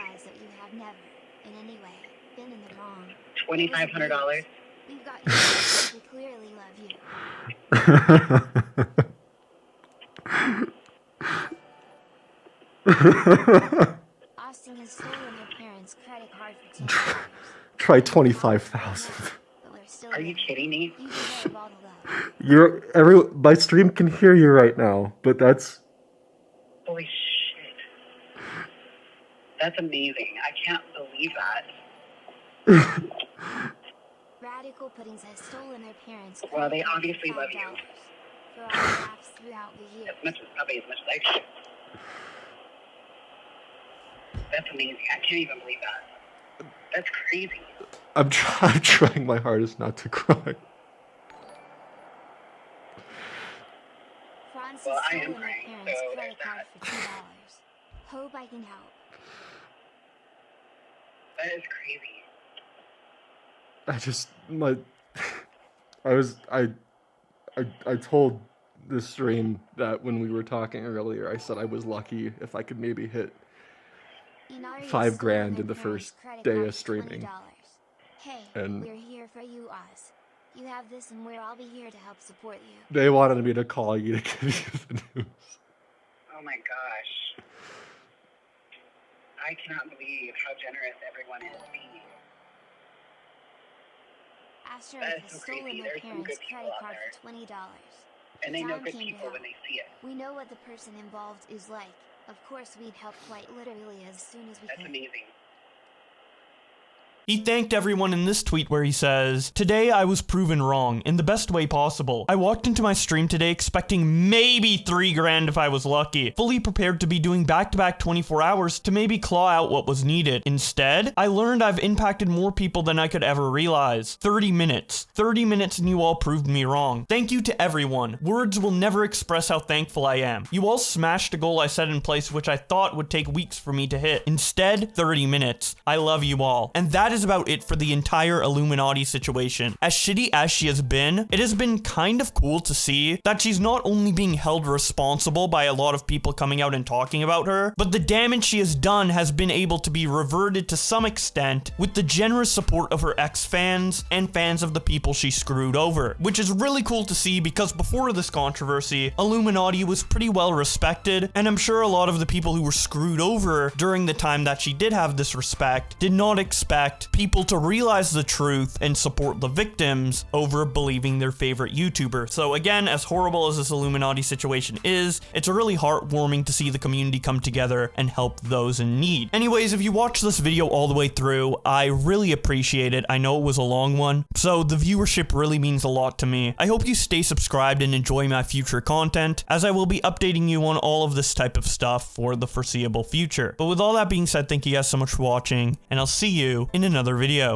$2,500. We've got you. We clearly love you. Austin has stolen your parents' credit card for $10. Try 25,000. Are you kidding me? You deserve all the love. My stream can hear you right now, but that's... Holy shit. That's amazing. I can't believe that. Radical Puddings has stolen their parents' credit Well, they card obviously for love you. $5 for all laughs throughout the year. Probably as much as I should. That's amazing. I can't even believe that. That's crazy. I'm trying my hardest not to cry. Franz Well, has I am stolen their crying, parents' so credit there's card that. for $2. Hope I can help. That is crazy. I told the stream that when we were talking earlier, I said I was lucky if I could maybe hit Inari has $5 stolen grand their in the parents' first credit day card of for streaming. $20. Hey, And we're here for you, Oz. You have this and we'll all be here to help support you. they wanted me to call you to give you the news. Oh my gosh. I cannot believe how generous everyone is being. Asked her That if is he so stolen crazy. their There's some parents' good people credit out card there. for $20. And they The know time good came to people when help. they see it. We know what the person involved is like. Of course, we'd help quite literally as soon as we That's could. amazing. He thanked everyone in this tweet where he says, "Today I was proven wrong in the best way possible. I walked into my stream today expecting maybe 3 grand if I was lucky, fully prepared to be doing back-to-back 24 hours to maybe claw out what was needed. Instead, I learned I've impacted more people than I could ever realize. 30 minutes. 30 minutes and you all proved me wrong. Thank you to everyone. Words will never express how thankful I am. You all smashed a goal I set in place which I thought would take weeks for me to hit. Instead, 30 minutes. I love you all." And that is about it for the entire Illuminaughtii situation. As shitty as she has been, it has been kind of cool to see that she's not only being held responsible by a lot of people coming out and talking about her, but the damage she has done has been able to be reverted to some extent with the generous support of her ex-fans and fans of the people she screwed over, which is really cool to see because before this controversy, Illuminaughtii was pretty well respected, and I'm sure a lot of the people who were screwed over during the time that she did have this respect did not expect people to realize the truth and support the victims over believing their favorite YouTuber. So again, as horrible as this Illuminaughtii situation is, it's really heartwarming to see the community come together and help those in need. Anyways, if you watched this video all the way through, I really appreciate it. I know it was a long one, so the viewership really means a lot to me. I hope you stay subscribed and enjoy my future content, as I will be updating you on all of this type of stuff for the foreseeable future. But with all that being said, thank you guys so much for watching, and I'll see you in another video.